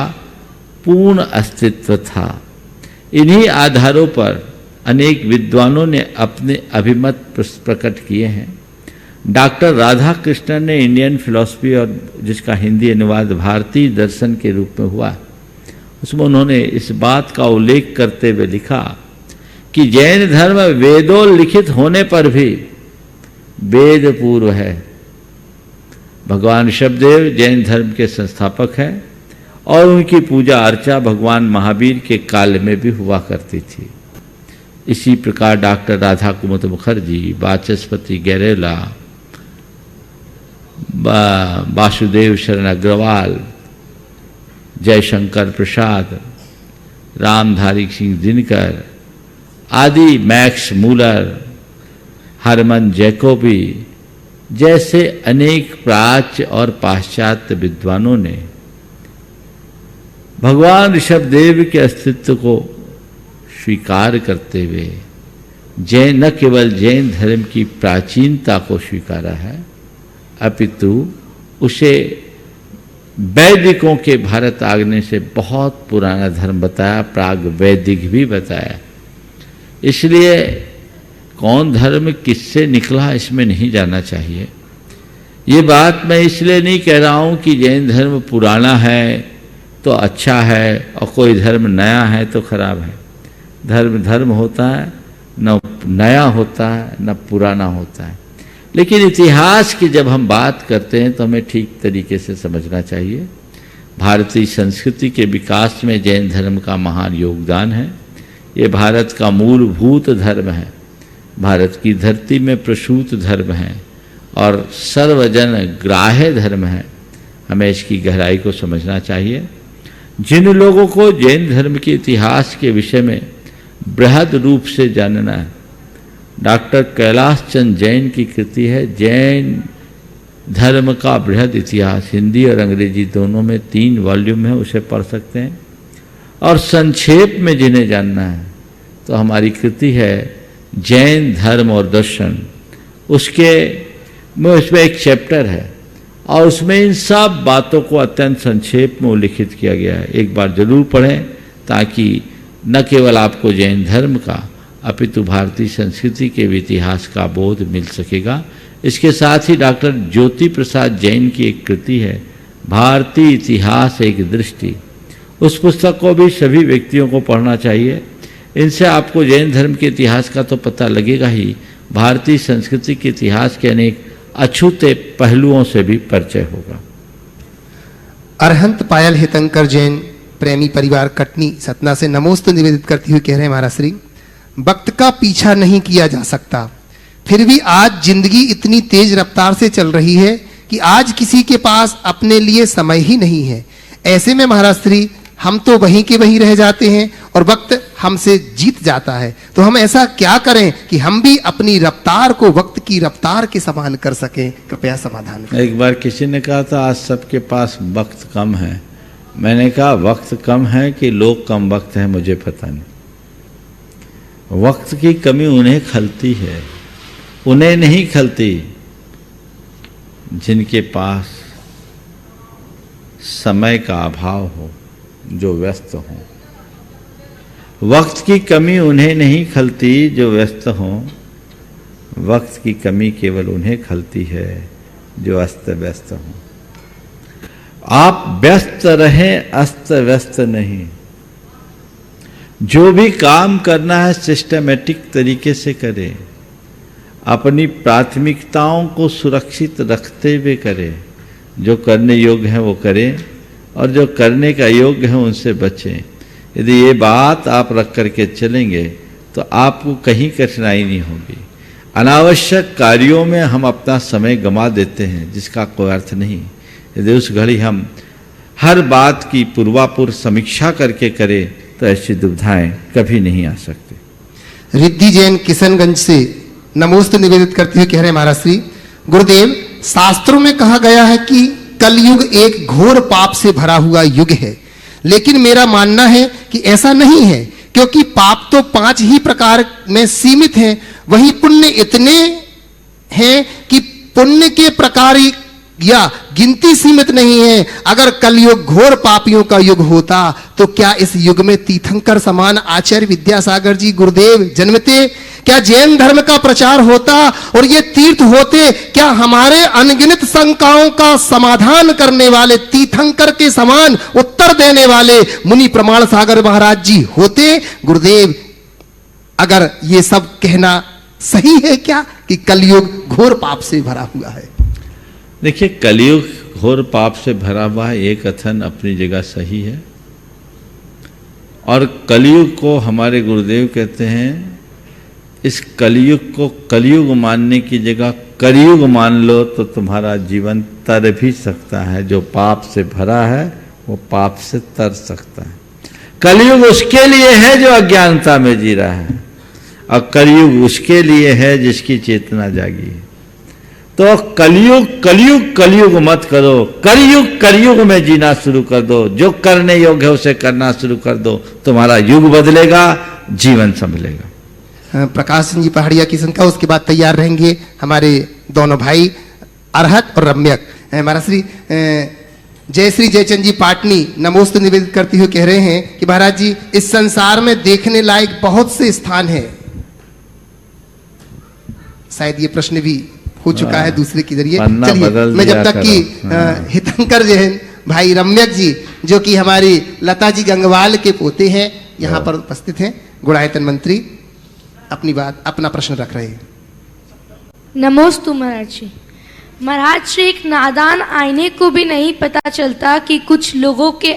पूर्ण अस्तित्व था। इन्हीं आधारों पर अनेक विद्वानों ने अपने अभिमत प्रकट किए हैं। डॉक्टर राधा कृष्णन ने इंडियन फिलॉसफी, और जिसका हिंदी अनुवाद भारतीय दर्शन के रूप में हुआ, उसमें उन्होंने इस बात का उल्लेख करते हुए लिखा कि जैन धर्म वेदों लिखित होने पर भी वेद पूर्व है। भगवान ऋषभदेव जैन धर्म के संस्थापक हैं और उनकी पूजा अर्चा भगवान महावीर के काल में भी हुआ करती थी। इसी प्रकार डॉक्टर राधा कुमुद मुखर्जी, वाचस्पति गैरेला, वासुदेव शरण अग्रवाल, जयशंकर प्रसाद, रामधारी सिंह दिनकर आदि, मैक्स मूलर, हरमन जैकोबी जैसे अनेक प्राच्य और पाश्चात्य विद्वानों ने भगवान ऋषभदेव के अस्तित्व को स्वीकार करते हुए न केवल जैन धर्म की प्राचीनता को स्वीकारा है, अपितु उसे वैदिकों के भारत आगमन से बहुत पुराना धर्म बताया, प्राग वैदिक भी बताया। इसलिए कौन धर्म किससे निकला इसमें नहीं जाना चाहिए। ये बात मैं इसलिए नहीं कह रहा हूँ कि जैन धर्म पुराना है तो अच्छा है और कोई धर्म नया है तो खराब है। धर्म धर्म होता है, न नया होता है न पुराना होता है। लेकिन इतिहास की जब हम बात करते हैं तो हमें ठीक तरीके से समझना चाहिए। भारतीय संस्कृति के विकास में जैन धर्म का महान योगदान है। ये भारत का मूलभूत धर्म है, भारत की धरती में प्रसूत धर्म है और सर्वजन ग्राह्य धर्म है। हमें इसकी गहराई को समझना चाहिए। जिन लोगों को जैन धर्म के इतिहास के विषय में बृहद रूप से जानना है, डॉक्टर कैलाश चंद जैन की कृति है जैन धर्म का बृहद इतिहास, हिंदी और अंग्रेजी दोनों में 3 वॉल्यूम है, उसे पढ़ सकते हैं। और संक्षेप में जिन्हें जानना है तो हमारी कृति है जैन धर्म और दर्शन, उसमें एक चैप्टर है और उसमें इन सब बातों को अत्यंत संक्षेप में उल्लिखित किया गया है। एक बार जरूर पढ़ें ताकि न केवल आपको जैन धर्म का अपितु भारतीय संस्कृति के भी इतिहास का बोध मिल सकेगा। इसके साथ ही डॉक्टर ज्योति प्रसाद जैन की एक कृति है भारतीय इतिहास एक दृष्टि, उस पुस्तक को भी सभी व्यक्तियों को पढ़ना चाहिए। इनसे आपको जैन धर्म के इतिहास का तो पता लगेगा ही, भारतीय संस्कृति के इतिहास के अनेक अछूते पहलुओं से भी परिचय होगा। अरहंत पायल हितंकर जैन प्रेमी परिवार कटनी सतना से नमोस्तु निवेदित करती हुई कह रहे हैं महाराज श्री, वक्त का पीछा नहीं किया जा सकता, फिर भी आज जिंदगी इतनी तेज रफ्तार से चल रही है कि आज किसी के पास अपने लिए समय ही नहीं है। ऐसे में महाराज श्री हम तो वहीं के वहीं रह जाते हैं और वक्त हमसे जीत जाता है। तो हम ऐसा क्या करें कि हम भी अपनी रफ्तार को वक्त की रफ्तार के समान कर सकें? कृपया समाधान करें। एक बार किसी ने कहा था आज सबके पास वक्त कम है। मैंने कहा वक्त कम है कि लोग कम वक्त है मुझे पता नहीं। वक्त की कमी उन्हें खलती है, उन्हें नहीं खलती जिनके पास समय का अभाव हो, जो व्यस्त हों। वक्त की कमी उन्हें नहीं खलती जो व्यस्त हों, वक्त की कमी केवल उन्हें खलती है जो अस्त व्यस्त हों। आप व्यस्त रहें, अस्त व्यस्त नहीं। जो भी काम करना है सिस्टमेटिक तरीके से करें, अपनी प्राथमिकताओं को सुरक्षित रखते हुए करें। जो करने योग्य है वो करें और जो करने का योग्य है उनसे बचें। यदि ये बात आप रख करके चलेंगे तो आपको कहीं कठिनाई नहीं होगी। अनावश्यक कार्यों में हम अपना समय गंवा देते हैं जिसका कोई अर्थ नहीं। यदि उस घड़ी हम हर बात की पूर्वापूर्व समीक्षा करके करे तो ऐसी दुविधाएं कभी नहीं आ सकती। रिद्धि जैन किशनगंज से नमोस्तु निवेदित करते हुए कह रहे हैं महाराज श्री गुरुदेव, शास्त्रों में कहा गया है कि कलयुग एक घोर पाप से भरा हुआ युग है, लेकिन मेरा मानना है कि ऐसा नहीं है, क्योंकि पाप तो 5 ही प्रकार में सीमित है, वही पुण्य इतने हैं कि पुण्य के प्रकार या गिनती सीमित नहीं है। अगर कलयुग घोर पापियों का युग होता तो क्या इस युग में तीर्थंकर समान आचार्य विद्यासागर जी गुरुदेव जन्मते? क्या जैन धर्म का प्रचार होता और ये तीर्थ होते? क्या हमारे अनगिनत शंकाओं का समाधान करने वाले तीर्थंकर के समान उत्तर देने वाले मुनि प्रमाण सागर महाराज जी होते? गुरुदेव, अगर ये सब कहना सही है क्या कि कलयुग घोर पाप से भरा हुआ है? देखिए, कलयुग घोर पाप से भरा हुआ है, एक कथन अपनी जगह सही है। और कलयुग को हमारे गुरुदेव कहते हैं, इस कलयुग को कलयुग मानने की जगह कलयुग मान लो तो तुम्हारा जीवन तर भी सकता है। जो पाप से भरा है वो पाप से तर सकता है। कलयुग उसके लिए है जो अज्ञानता में जी रहा है, और कलयुग उसके लिए है जिसकी चेतना जागी है। तो कलयुग कलयुग कलयुग मत करो, कलयुग कलयुग में जीना शुरू कर दो। जो करने योग्य है उसे करना शुरू कर दो, तुम्हारा युग बदलेगा, जीवन संभलेगा। प्रकाश सिंह जी पहाड़िया की संख्या, उसके बाद तैयार रहेंगे हमारे दोनों भाई अरहत और रम्यक। महाराज श्री जयश्री जयचंद जी पाटनी नमोस्तु निवेदित करते हुए कह रहे हैं कि महाराज जी, इस संसार में देखने लायक बहुत से स्थान हैं। शायद ये प्रश्न भी हो चुका है दूसरे के जरिए। चलिए, मैं जब तक कि हितंकर जैन भाई रम्यक जी, जो कि हमारी लता जी गंगवाल के पोते हैं, यहाँ पर उपस्थित हैं, गुणायतन मंत्री, अपनी बात अपना प्रश्न रख रहे हैं। नमोस्तु महाराज जी। महाराज श्री, एक नादान आईने को भी नहीं पता चलता कि कुछ लोगों के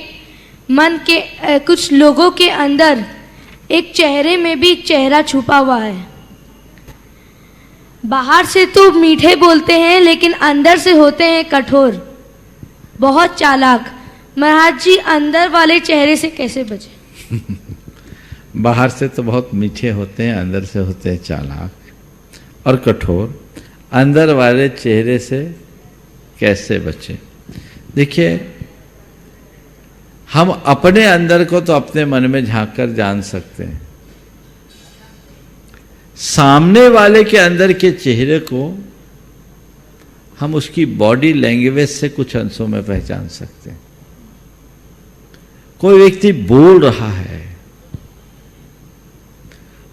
मन के कुछ लोगों के अंदर एक चेहरे में भी चेहरा छुपा हुआ है। बाहर से तो मीठे बोलते हैं लेकिन अंदर से होते हैं कठोर, बहुत चालाक। महाराज जी, अंदर वाले चेहरे से कैसे बचे? बाहर से तो बहुत मीठे होते हैं, अंदर से होते हैं चालाक और कठोर। अंदर वाले चेहरे से कैसे बचे? देखिए, हम अपने अंदर को तो अपने मन में झांक कर जान सकते हैं, सामने वाले के अंदर के चेहरे को हम उसकी बॉडी लैंग्वेज से कुछ अंशों में पहचान सकते हैं। कोई व्यक्ति बोल रहा है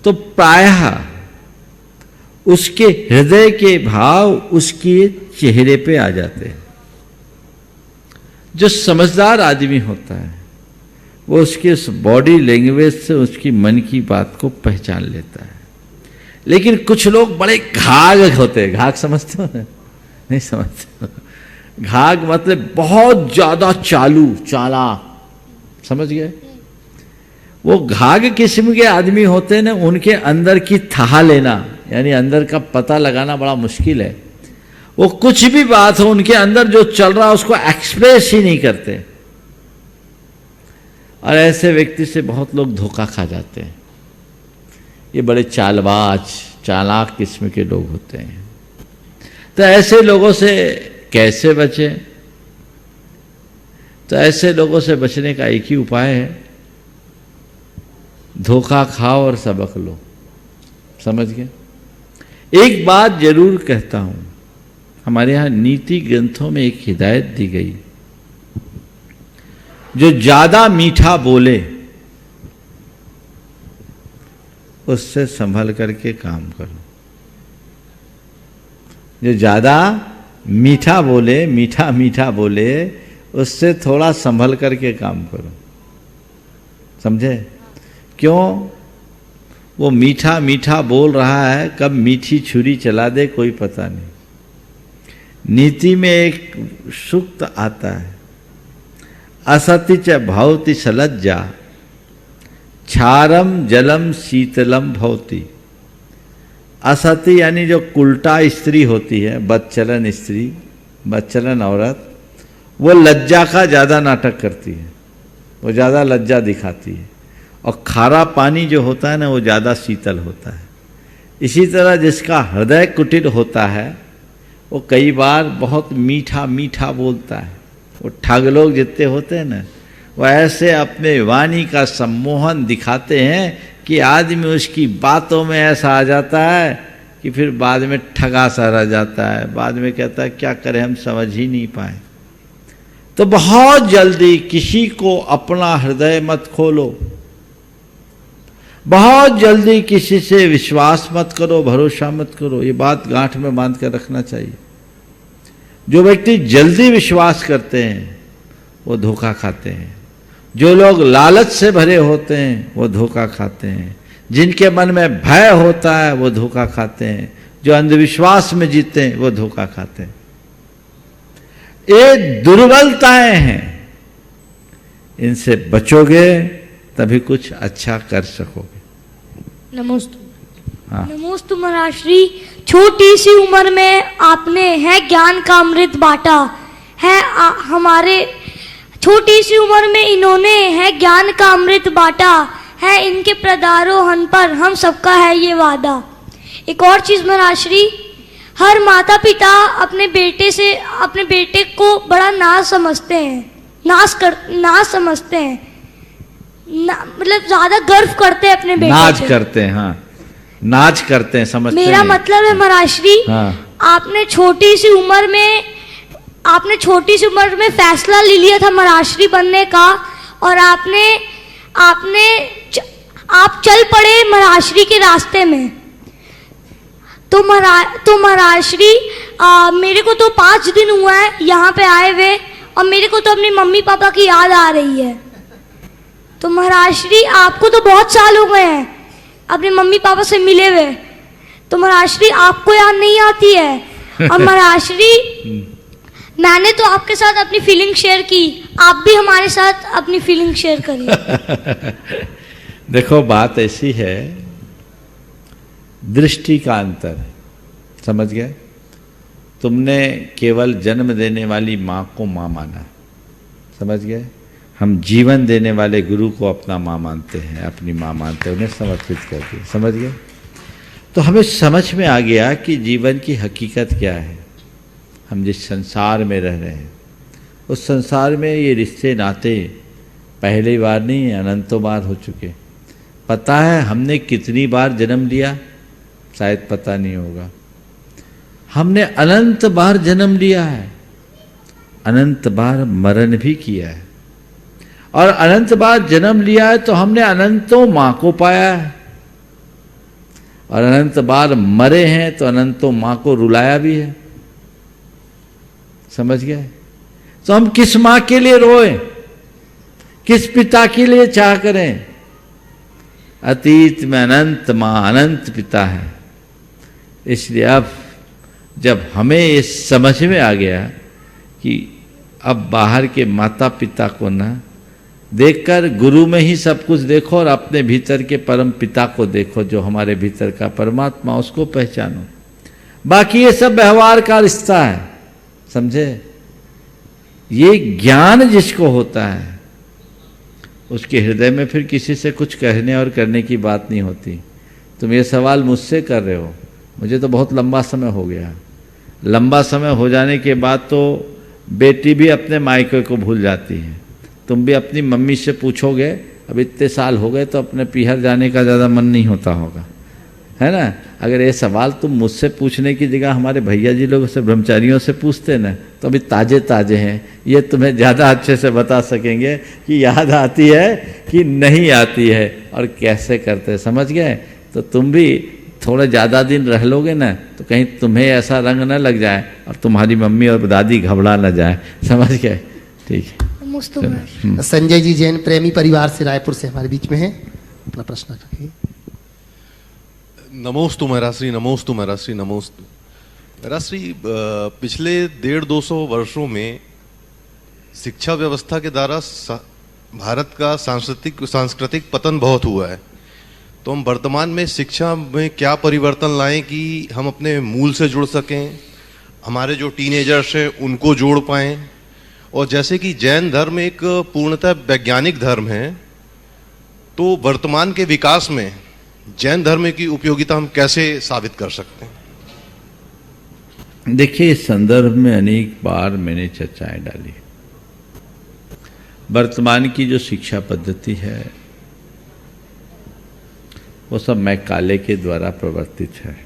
तो प्रायः उसके हृदय के भाव उसके चेहरे पे आ जाते हैं। जो समझदार आदमी होता है वो उसके उस बॉडी लैंग्वेज से उसकी मन की बात को पहचान लेता है। लेकिन कुछ लोग बड़े घाघ होते हैं। घाघ समझते हो ना? नहीं समझते? घाघ मतलब बहुत ज्यादा चालू चालाक, समझ गए? वो घाघ किस्म के आदमी होते हैं ना, उनके अंदर की था लेना यानी अंदर का पता लगाना बड़ा मुश्किल है। वो कुछ भी बात हो, उनके अंदर जो चल रहा है उसको एक्सप्रेस ही नहीं करते, और ऐसे व्यक्ति से बहुत लोग धोखा खा जाते हैं। ये बड़े चालबाज चालाक किस्म के लोग होते हैं। तो ऐसे लोगों से कैसे बचें? तो ऐसे लोगों से बचने का एक ही उपाय है, धोखा खाओ और सबक लो। समझ गए? एक बात जरूर कहता हूं, हमारे यहां नीति ग्रंथों में एक हिदायत दी गई, जो ज्यादा मीठा बोले उससे संभल करके काम करो। जो ज्यादा मीठा बोले, मीठा मीठा बोले, उससे थोड़ा संभल करके काम करो। समझे? क्यों? वो मीठा मीठा बोल रहा है, कब मीठी छुरी चला दे कोई पता नहीं। नीति में एक सूक्त आता है, असति च भवति सलज्जा क्षारम जलम शीतलम भवति। असति यानी जो उल्टा स्त्री होती है, बदचलन स्त्री, बदचलन औरत, वो लज्जा का ज़्यादा नाटक करती है, वो ज़्यादा लज्जा दिखाती है। और खारा पानी जो होता है ना, वो ज़्यादा शीतल होता है। इसी तरह जिसका हृदय कुटिल होता है, वो कई बार बहुत मीठा मीठा बोलता है। वो ठग लोग जितने होते हैं ना, वो ऐसे अपने वाणी का सम्मोहन दिखाते हैं कि आदमी उसकी बातों में ऐसा आ जाता है कि फिर बाद में ठगा सा रह जाता है। बाद में कहता है क्या करें, हम समझ ही नहीं पाए। तो बहुत जल्दी किसी को अपना हृदय मत खोलो, बहुत जल्दी किसी से विश्वास मत करो, भरोसा मत करो। ये बात गांठ में बांध कर रखना चाहिए। जो व्यक्ति जल्दी विश्वास करते हैं वो धोखा खाते हैं। जो लोग लालच से भरे होते हैं वो धोखा खाते हैं। जिनके मन में भय होता है वो धोखा खाते हैं। जो अंधविश्वास में जीते हैं वो धोखा खाते हैं। ये दुर्बलताएं हैं, इनसे बचोगे तभी कुछ अच्छा कर सकोगे। नमोस्तु। हाँ। नमोस्तु महाराज श्री। छोटी सी उम्र में आपने है ज्ञान का अमृत बांटा है। हमारे छोटी सी उम्र में इन्होंने है ज्ञान का अमृत बांटा है। इनके प्रदारोहण पर हम सबका है ये वादा। एक और चीज महाराज श्री, हर माता पिता अपने बेटे को बड़ा नाज समझते हैं, नाज समझते हैं, मतलब ज्यादा गर्व करते हैं अपने बेटे नाज पे। करते हैं। हाँ, नाज करते हैं, समझते हैं। मेरा मतलब है महाराज श्री, हाँ। आपने छोटी सी उम्र में फैसला ले लिया था महाराज श्री बनने का, और आप चल पड़े महाराज श्री के रास्ते में। तो महाराज श्री, मेरे को तो 5 दिन हुआ है यहाँ पे आए हुए, और मेरे को तो अपनी मम्मी पापा की याद आ रही है। तो महाराज श्री, आपको तो बहुत साल हो गए हैं अपने मम्मी पापा से मिले हुए, तो महाराज श्री आपको याद नहीं आती है। और महाराज श्री, मैंने तो आपके साथ अपनी फीलिंग शेयर की, आप भी हमारे साथ अपनी फीलिंग शेयर करिए। देखो, बात ऐसी है, दृष्टि का अंतर है, समझ गए? तुमने केवल जन्म देने वाली माँ को माँ माना, समझ गए? हम जीवन देने वाले गुरु को अपना माँ मानते हैं, अपनी माँ मानते हैं, उन्हें समर्पित करके, समझ गए? तो हमें समझ में आ गया कि जीवन की हकीकत क्या है। हम जिस संसार में रह रहे हैं, उस संसार में ये रिश्ते नाते पहली बार नहीं, अनंतों बार हो चुके। पता है हमने कितनी बार जन्म लिया? शायद पता नहीं होगा। हमने अनंत बार जन्म लिया है, अनंत बार मरण भी किया है, और अनंत बार जन्म लिया है तो हमने अनंतों माँ को पाया है, और अनंत बार मरे हैं तो अनंतों माँ को रुलाया भी है, समझ गए? तो हम किस माँ के लिए रोए, किस पिता के लिए चाह करें? अतीत में अनंत माँ, अनंत पिता है। इसलिए अब जब हमें ये समझ में आ गया कि अब बाहर के माता पिता को ना देखकर गुरु में ही सब कुछ देखो, और अपने भीतर के परम पिता को देखो, जो हमारे भीतर का परमात्मा, उसको पहचानो। बाकी ये सब व्यवहार का रिश्ता है, समझे? ये ज्ञान जिसको होता है उसके हृदय में फिर किसी से कुछ कहने और करने की बात नहीं होती। तुम ये सवाल मुझसे कर रहे हो, मुझे तो बहुत लंबा समय हो गया। लंबा समय हो जाने के बाद तो बेटी भी अपने मायके को भूल जाती है। तुम भी अपनी मम्मी से पूछोगे, अब इतने साल हो गए तो अपने पीहर जाने का ज़्यादा मन नहीं होता होगा, है ना? अगर ये सवाल तुम मुझसे पूछने की जगह हमारे भैया जी लोगों से, ब्रह्मचारियों से पूछते ना, तो अभी ताजे ताजे हैं, ये तुम्हें ज़्यादा अच्छे से बता सकेंगे कि याद आती है कि नहीं आती है और कैसे करते हैं, समझ गए? तो तुम भी थोड़ा ज़्यादा दिन रह लोगे ना, तो कहीं तुम्हें ऐसा रंग न लग जाए और तुम्हारी मम्मी और दादी घबरा न जाए, समझ गए? ठीक है। संजय जी जैन प्रेमी परिवार से रायपुर से हमारे बीच में है, अपना प्रश्न रखिए। नमोस्तु महाराज, नमोस्तु महाराज, नमोस्तु महाराज। पिछले 150-200 वर्षों में शिक्षा व्यवस्था के द्वारा भारत का सांस्कृतिक पतन बहुत हुआ है। तो हम वर्तमान में शिक्षा में क्या परिवर्तन लाएं कि हम अपने मूल से जुड़ सकें, हमारे जो टीनेजर्स हैं उनको जोड़ पाएं, और जैसे कि जैन धर्म एक पूर्णतः वैज्ञानिक धर्म है, तो वर्तमान के विकास में जैन धर्म की उपयोगिता हम कैसे साबित कर सकते हैं? देखिए, इस संदर्भ में अनेक बार मैंने चर्चाएं डाली। वर्तमान की जो शिक्षा पद्धति है वो सब मैकाले के द्वारा प्रवर्तित है।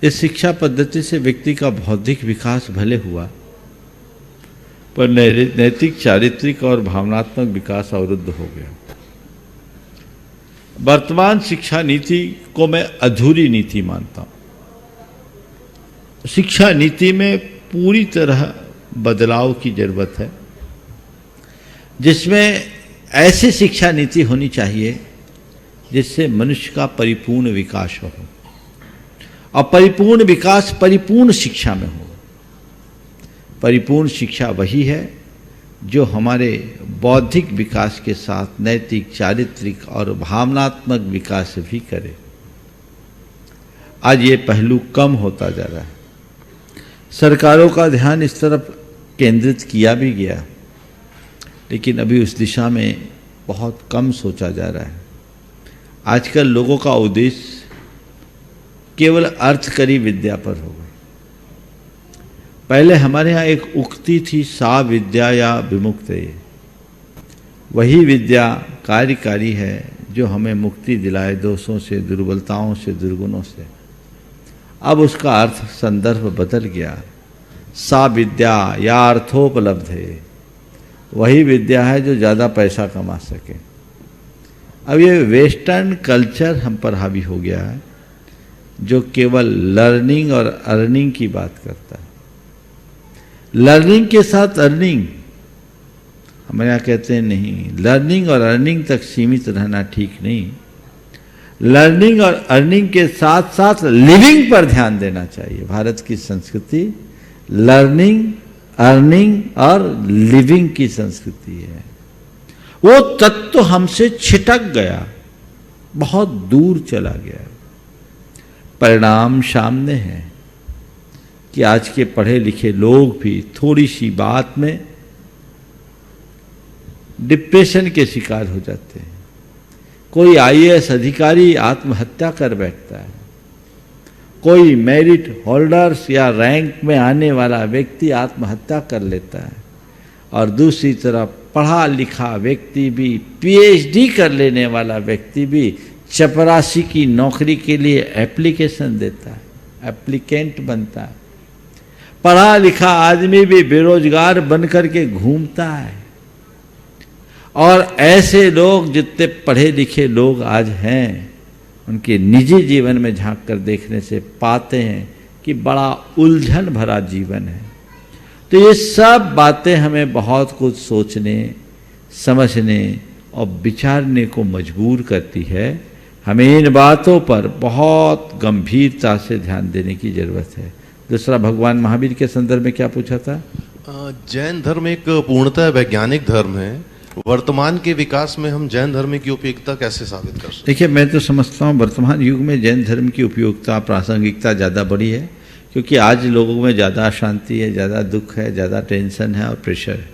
इस शिक्षा पद्धति से व्यक्ति का बौद्धिक विकास भले हुआ, पर नैतिक, चारित्रिक और भावनात्मक विकास अवरुद्ध हो गया। वर्तमान शिक्षा नीति को मैं अधूरी नीति मानता हूं। शिक्षा नीति में पूरी तरह बदलाव की जरूरत है, जिसमें ऐसी शिक्षा नीति होनी चाहिए जिससे मनुष्य का परिपूर्ण विकास हो, और परिपूर्ण विकास परिपूर्ण शिक्षा में हो। परिपूर्ण शिक्षा वही है जो हमारे बौद्धिक विकास के साथ नैतिक, चारित्रिक और भावनात्मक विकास भी करे। आज ये पहलू कम होता जा रहा है। सरकारों का ध्यान इस तरफ केंद्रित किया भी गया, लेकिन अभी उस दिशा में बहुत कम सोचा जा रहा है। आजकल लोगों का उद्देश्य केवल अर्थकरी विद्या पर हो गई। पहले हमारे यहाँ एक उक्ति थी, सा विद्या या विमुक्तये। वही विद्या कार्यकारी है जो हमें मुक्ति दिलाए दोषों से, दुर्बलताओं से, दुर्गुणों से। अब उसका अर्थ संदर्भ बदल गया। सा विद्या या अर्थोपलब्ध है, वही विद्या है जो ज़्यादा पैसा कमा सके। अब ये वेस्टर्न कल्चर हम पर हावी हो गया है, जो केवल लर्निंग और अर्निंग की बात करता है। लर्निंग के साथ अर्निंग, हमारे यहाँ कहते हैं नहीं, लर्निंग और अर्निंग तक सीमित रहना ठीक नहीं। लर्निंग और अर्निंग के साथ साथ लिविंग पर ध्यान देना चाहिए। भारत की संस्कृति लर्निंग, अर्निंग और लिविंग की संस्कृति है। वो तत्व हमसे छिटक गया, बहुत दूर चला गया। परिणाम सामने है कि आज के पढ़े लिखे लोग भी थोड़ी सी बात में डिप्रेशन के शिकार हो जाते हैं। कोई आईएएस अधिकारी आत्महत्या कर बैठता है, कोई मेरिट होल्डर्स या रैंक में आने वाला व्यक्ति आत्महत्या कर लेता है, और दूसरी तरफ पढ़ा लिखा व्यक्ति भी, पीएचडी कर लेने वाला व्यक्ति भी चपरासी की नौकरी के लिए एप्लीकेशन देता है, एप्लीकेंट बनता है। पढ़ा लिखा आदमी भी बेरोजगार बनकर के घूमता है। और ऐसे लोग, जितने पढ़े लिखे लोग आज हैं, उनके निजी जीवन में झांक कर देखने से पाते हैं कि बड़ा उलझन भरा जीवन है। तो ये सब बातें हमें बहुत कुछ सोचने, समझने और विचारने को मजबूर करती है। हमें इन बातों पर बहुत गंभीरता से ध्यान देने की जरूरत है। दूसरा, भगवान महावीर के संदर्भ में क्या पूछा था? जैन धर्म एक पूर्णतः वैज्ञानिक धर्म है। वर्तमान के विकास में हम जैन धर्म की उपयोगिता कैसे साबित कर सकते? देखिए, मैं तो समझता हूँ वर्तमान युग में जैन धर्म की उपयोगिता, प्रासंगिकता ज़्यादा बढ़ी है, क्योंकि आज लोगों में ज़्यादा अशांति है, ज़्यादा दुख है, ज़्यादा टेंशन है और प्रेशर है।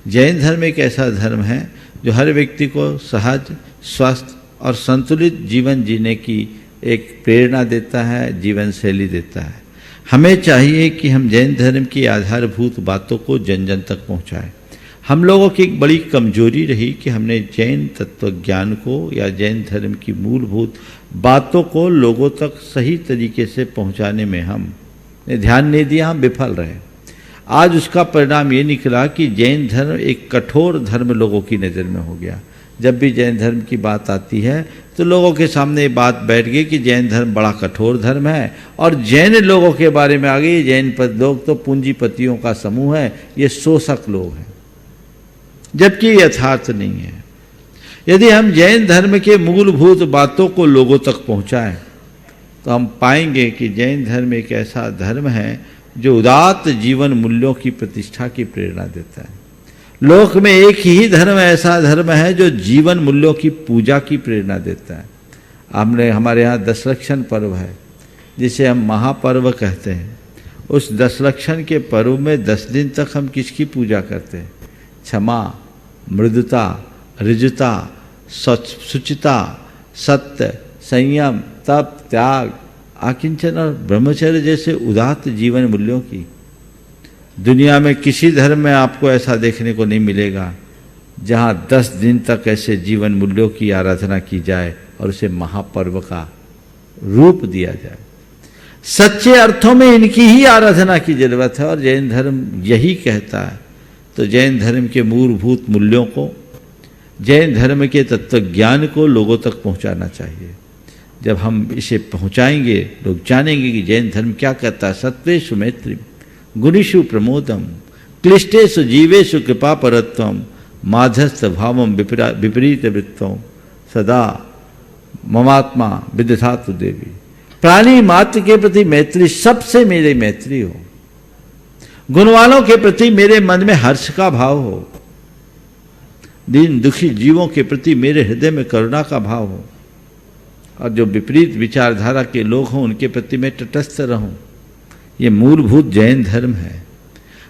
जैन धर्म एक ऐसा धर्म है जो हर व्यक्ति को सहज, स्वस्थ और संतुलित जीवन जीने की एक प्रेरणा देता है, जीवन शैली देता है। हमें चाहिए कि हम जैन धर्म की आधारभूत बातों को जन जन तक पहुँचाएँ। हम लोगों की एक बड़ी कमजोरी रही कि हमने जैन तत्वज्ञान को या जैन धर्म की मूलभूत बातों को लोगों तक सही तरीके से पहुंचाने में हमने ध्यान नहीं दिया, हम विफल रहे। आज उसका परिणाम ये निकला कि जैन धर्म एक कठोर धर्म लोगों की नज़र में हो गया। जब भी जैन धर्म की बात आती है तो लोगों के सामने ये बात बैठ गई कि जैन धर्म बड़ा कठोर धर्म है, और जैन लोगों के बारे में आ गई, जैन लोग तो पूंजीपतियों का समूह है, ये शोषक लोग हैं, जबकि यथार्थ नहीं है। यदि हम जैन धर्म के मूलभूत बातों को लोगों तक पहुंचाएं तो हम पाएंगे कि जैन धर्म एक ऐसा धर्म है जो उदात्त जीवन मूल्यों की प्रतिष्ठा की प्रेरणा देता है। लोक में एक ही धर्म ऐसा धर्म है जो जीवन मूल्यों की पूजा की प्रेरणा देता है। हमारे यहाँ दशलक्षण पर्व है, जिसे हम महापर्व कहते हैं। उस 10 लक्षण के पर्व में 10 दिन तक हम किसकी पूजा करते हैं? क्षमा, मृदुता, ऋजुता, शुचिता, सत्य, संयम, तप, त्याग, आकिंचन और ब्रह्मचर्य जैसे उदात्त जीवन मूल्यों की। दुनिया में किसी धर्म में आपको ऐसा देखने को नहीं मिलेगा जहां 10 दिन तक ऐसे जीवन मूल्यों की आराधना की जाए और उसे महापर्व का रूप दिया जाए। सच्चे अर्थों में इनकी ही आराधना की जरूरत है और जैन धर्म यही कहता है। तो जैन धर्म के मूलभूत मूल्यों को, जैन धर्म के तत्व ज्ञान को लोगों तक पहुंचाना चाहिए। जब हम इसे पहुंचाएंगे लोग जानेंगे कि जैन धर्म क्या कहता है। सत्वेषु मैत्री, गुणेषु प्रमोदम, क्लिष्टेषु जीवेषु कृपा परत्वम, माधस्थ भावम विपरीत वृत्तों, सदा ममात्मा विदधातु देवी। प्राणी मात्र के प्रति मैत्री, सबसे मेरे मैत्री हो। गुणवानों के प्रति मेरे मन में हर्ष का भाव हो। दीन दुखी जीवों के प्रति मेरे हृदय में करुणा का भाव हो। और जो विपरीत विचारधारा के लोग हों उनके प्रति मैं तटस्थ रहूं। ये मूलभूत जैन धर्म है।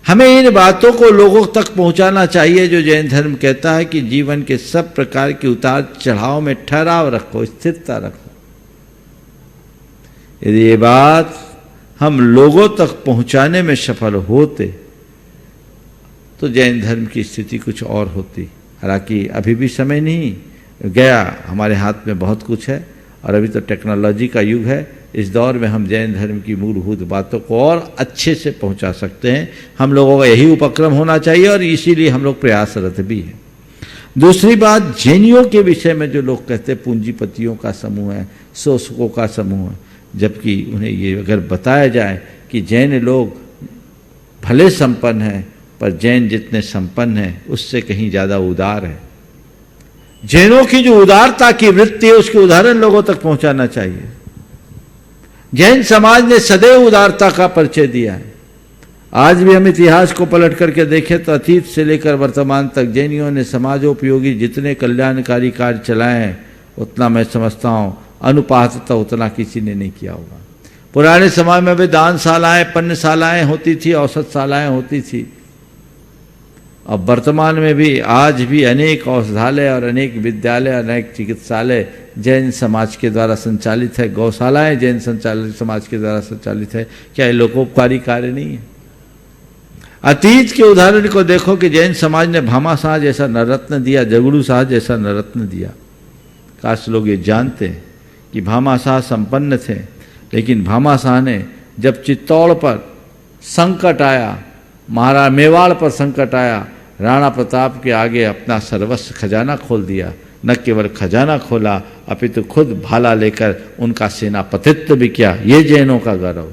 हमें इन बातों को लोगों तक पहुंचाना चाहिए जो जैन धर्म कहता है कि जीवन के सब प्रकार के उतार चढ़ाव में ठहराव रखो, स्थिरता रखो। यदि ये बात हम लोगों तक पहुंचाने में सफल होते तो जैन धर्म की स्थिति कुछ और होती। हालांकि अभी भी समय नहीं गया, हमारे हाथ में बहुत कुछ है और अभी तो टेक्नोलॉजी का युग है। इस दौर में हम जैन धर्म की मूलभूत बातों को और अच्छे से पहुंचा सकते हैं। हम लोगों का यही उपक्रम होना चाहिए और इसीलिए हम लोग प्रयासरत भी हैं। दूसरी बात, जैनियों के विषय में जो लोग कहते हैं पूंजीपतियों का समूह है, शोषकों का समूह है, जबकि उन्हें ये अगर बताया जाए कि जैन लोग भले संपन्न हैं पर जैन जितने संपन्न हैं उससे कहीं ज़्यादा उदार है। जैनों की जो उदारता की वृत्ति है उसके उदाहरण लोगों तक पहुंचाना चाहिए। जैन समाज ने सदैव उदारता का परिचय दिया है। आज भी हम इतिहास को पलट करके देखें तो अतीत से लेकर वर्तमान तक जैनियों ने समाजोपयोगी जितने कल्याणकारी कार्य चलाए हैं उतना मैं समझता हूँ अनुपातता उतना किसी ने नहीं किया होगा। पुराने समय में भी दानशालाएं, पन्नशालाएं होती थी, औषधशालाएं होती थी। अब वर्तमान में भी आज भी अनेक औषधालय और अनेक विद्यालय, अनेक चिकित्सालय जैन समाज के द्वारा संचालित है। गौशालाएं जैन समाज के द्वारा संचालित है। क्या ये लोकोपकारी कार्य नहीं है? अतीत के उदाहरण को देखो कि जैन समाज ने भामाशाह जैसा नररत्न दिया, जगड़ू शाह जैसा नररत्न दिया। काश लोग ये जानते हैं कि भामाशाह संपन्न थे, लेकिन भामाशाह ने जब चित्तौड़ पर संकट आया, महाराज मेवाड़ पर संकट आया, राणा प्रताप के आगे अपना सर्वस्व खजाना खोल दिया। न केवल खजाना खोला अपितु खुद भाला लेकर उनका सेनापतित्व भी किया। ये जैनों का गौरव।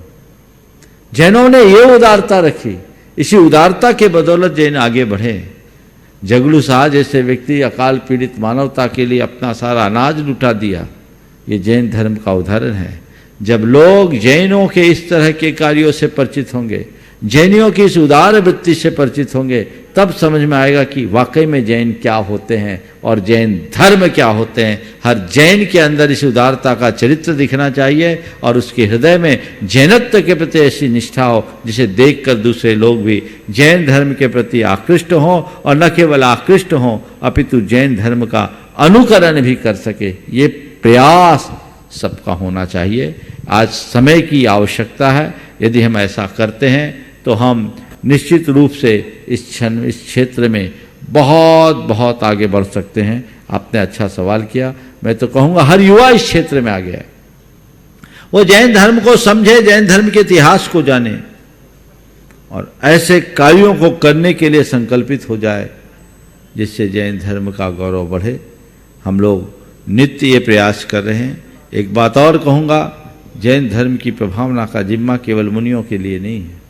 जैनों ने ये उदारता रखी, इसी उदारता के बदौलत जैन आगे बढ़े। जगड़ू शाह जैसे व्यक्ति अकाल पीड़ित मानवता के लिए अपना सारा अनाज लुटा दिया। ये जैन धर्म का उदाहरण है। जब लोग जैनों के इस तरह के कार्यों से परिचित होंगे, जैनियों की इस उदार वृत्ति से परिचित होंगे, तब समझ में आएगा कि वाकई में जैन क्या होते हैं और जैन धर्म क्या होते हैं। हर जैन के अंदर इस उदारता का चरित्र दिखना चाहिए और उसके हृदय में जैनत्व के प्रति ऐसी निष्ठा हो जिसे देखकर दूसरे लोग भी जैन धर्म के प्रति आकृष्ट हों और न केवल आकृष्ट हों अपितु जैन धर्म का अनुकरण भी कर सके। ये प्रयास सबका होना चाहिए। आज समय की आवश्यकता है। यदि हम ऐसा करते हैं तो हम निश्चित रूप से इस क्षेत्र में बहुत बहुत आगे बढ़ सकते हैं। आपने अच्छा सवाल किया। मैं तो कहूँगा हर युवा इस क्षेत्र में आगे है, वो जैन धर्म को समझे, जैन धर्म के इतिहास को जाने और ऐसे कार्यों को करने के लिए संकल्पित हो जाए जिससे जैन धर्म का गौरव बढ़े। हम लोग नित्य ये प्रयास कर रहे हैं। एक बात और कहूँगा, जैन धर्म की प्रभावना का जिम्मा केवल मुनियों के लिए नहीं है।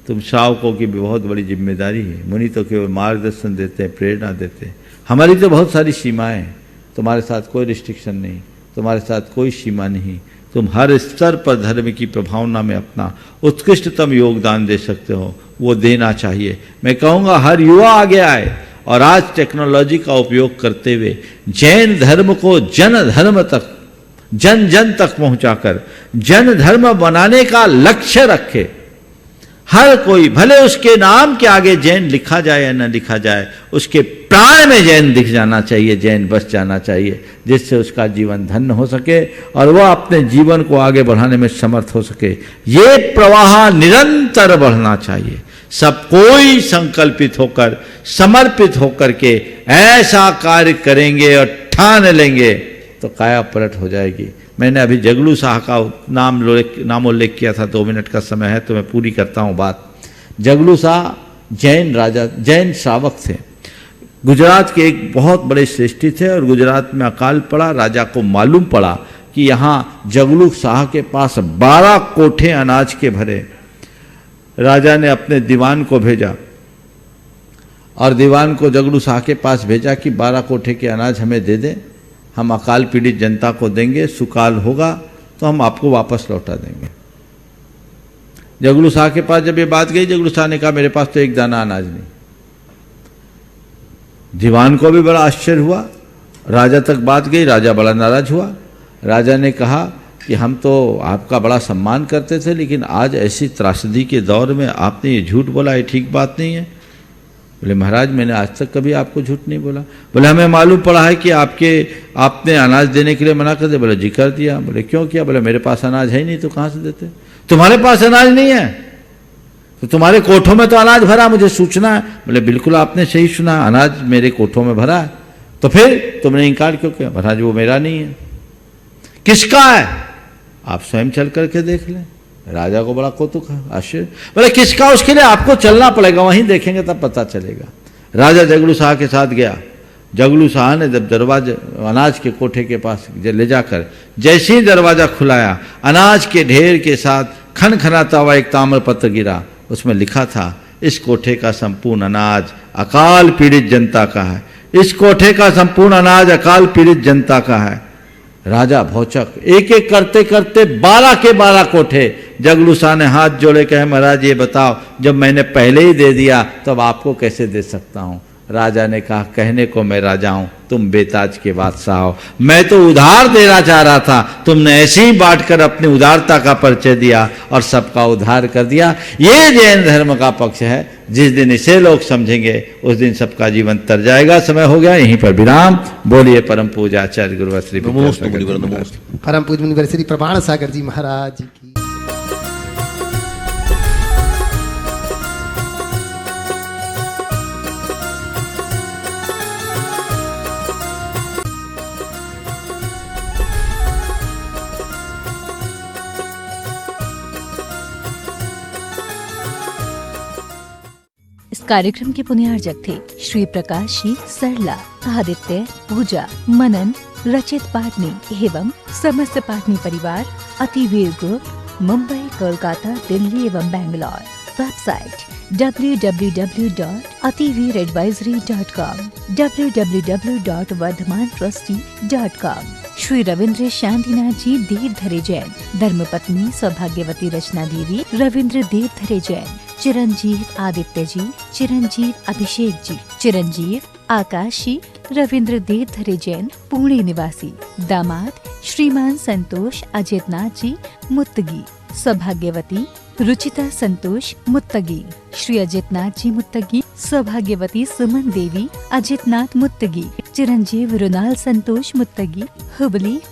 तुम श्रावकों की भी बहुत बड़ी जिम्मेदारी है। मुनि तो केवल मार्गदर्शन देते हैं, प्रेरणा देते हैं। हमारी तो बहुत सारी सीमाएं हैं। तुम्हारे साथ कोई रिस्ट्रिक्शन नहीं, तुम्हारे साथ कोई सीमा नहीं। तुम हर स्तर पर धर्म की प्रभावना में अपना उत्कृष्टतम योगदान दे सकते हो, वो देना चाहिए। मैं कहूँगा हर युवा आगे आए और आज टेक्नोलॉजी का उपयोग करते हुए जैन धर्म को जन धर्म तक, जन जन तक पहुंचाकर जन धर्म बनाने का लक्ष्य रखे। हर कोई, भले उसके नाम के आगे जैन लिखा जाए या न लिखा जाए, उसके प्राण में जैन दिख जाना चाहिए, जैन बस जाना चाहिए, जिससे उसका जीवन धन्य हो सके और वह अपने जीवन को आगे बढ़ाने में समर्थ हो सके। ये प्रवाह निरंतर बढ़ना चाहिए। सब कोई संकल्पित होकर, समर्पित होकर के ऐसा कार्य करेंगे और ठान लेंगे तो काया पलट हो जाएगी। मैंने अभी जगलू शाह का नामोल्लेख किया था, 2 मिनट का समय है तो मैं पूरी करता हूँ बात। जगलू शाह जैन राजा, जैन श्रावक थे, गुजरात के एक बहुत बड़े श्रेष्ठी थे और गुजरात में अकाल पड़ा। राजा को मालूम पड़ा कि यहाँ जगलू शाह के पास 12 कोठे अनाज के भरे। राजा ने अपने दीवान को भेजा और दीवान को जगलू शाह के पास भेजा कि 12 कोठे के अनाज हमें दे दें, हम अकाल पीड़ित जनता को देंगे, सुकाल होगा तो हम आपको वापस लौटा देंगे। जगलू शाह के पास जब ये बात गई, जगलू शाह ने कहा मेरे पास तो एक दाना अनाज नहीं। दीवान को भी बड़ा आश्चर्य हुआ, राजा तक बात गई, राजा बड़ा नाराज हुआ। राजा ने कहा कि हम तो आपका बड़ा सम्मान करते थे, लेकिन आज ऐसी त्रासदी के दौर में आपने ये झूठ बोला, ये ठीक बात नहीं है। बोले महाराज मैंने आज तक कभी आपको झूठ नहीं बोला। बोले हमें मालूम पड़ा है कि आपने अनाज देने के लिए मना कर दिया। बोले जी कर दिया। बोले क्यों किया? बोले मेरे पास अनाज है ही नहीं तो कहाँ से देते? तुम्हारे पास अनाज नहीं है तो तुम्हारे कोठों में तो अनाज भरा, मुझे सूचना है। बोले बिल्कुल आपने सही सुना, अनाज मेरे कोठों में भरा है। तो फिर तुमने इनकार क्यों किया? महाराज वो मेरा नहीं है। किसका है? आप स्वयं चल करके देख लें। राजा को बड़ा कौतुक है, आश्चर्य। बोले किसका? उसके लिए आपको चलना पड़ेगा, वहीं देखेंगे तब पता चलेगा। राजा जगलू शाह के साथ गया। जगलू शाह ने जब दरवाजा अनाज के कोठे के पास ले जाकर जैसे ही दरवाजा खुलाया, अनाज के ढेर के साथ खनखनाता हुआ एक ताम्रपत्र गिरा। उसमें लिखा था इस कोठे का संपूर्ण अनाज अकाल पीड़ित जनता का है। इस कोठे का संपूर्ण अनाज अकाल पीड़ित जनता का है। राजा भौचक, एक एक करते करते 12 के 12 कोठे। जगलू शाह ने हाथ जोड़े, कहे महाराज ये बताओ, जब मैंने पहले ही दे दिया तब आपको कैसे दे सकता हूँ? राजा ने कहा कहने को मैं राजा हूँ, तुम बेताज के बादशाह हो। मैं तो उधार देना चाह रहा था, तुमने ऐसे ही बांटकर अपनी उदारता का परिचय दिया और सबका उद्धार कर दिया। ये जैन धर्म का पक्ष है। जिस दिन इसे लोग समझेंगे उस दिन सबका जीवन तर जाएगा। समय हो गया, यहीं पर विराम। बोलिए परम पूज्य आचार्य गुरुवर श्री परम पूज्य मुनिवर श्री प्रभाण सागर जी महाराज की। इस कार्यक्रम के पुण्यार्जक थे श्री प्रकाश जी सरला, आदित्य, पूजा, मनन, रचित पाटनी एवं समस्त पाटनी परिवार, अतिवीर ग्रुप, मुंबई, कोलकाता, दिल्ली एवं Bangalore. Website www.ativeeradvisory.com, www.vardhamantrusty.com। Shri Ravindra Shantinath ji Devdhare Jain, धर्मपत्नी सौभाग्यवती रचना देवी, रविंद्र देवधरे जैन, चिरंजीव आदित्य जी, चिरंजीव अभिषेक जी, चिरंजीव आकाश जी, रविंद्र देवधरे जैन, पुणे निवासी, दामाद श्रीमान संतोष अजितनाथ जी मुत्तगी, सौभाग्यवती रुचिता संतोष मुत्तगी, श्री अजितनाथ जी मुत्तगी, सौभाग्यवती सुमन देवी अजितनाथ मुत्तगी, चिरंजीव रुनाल संतोष मुत्तगी, हुबली।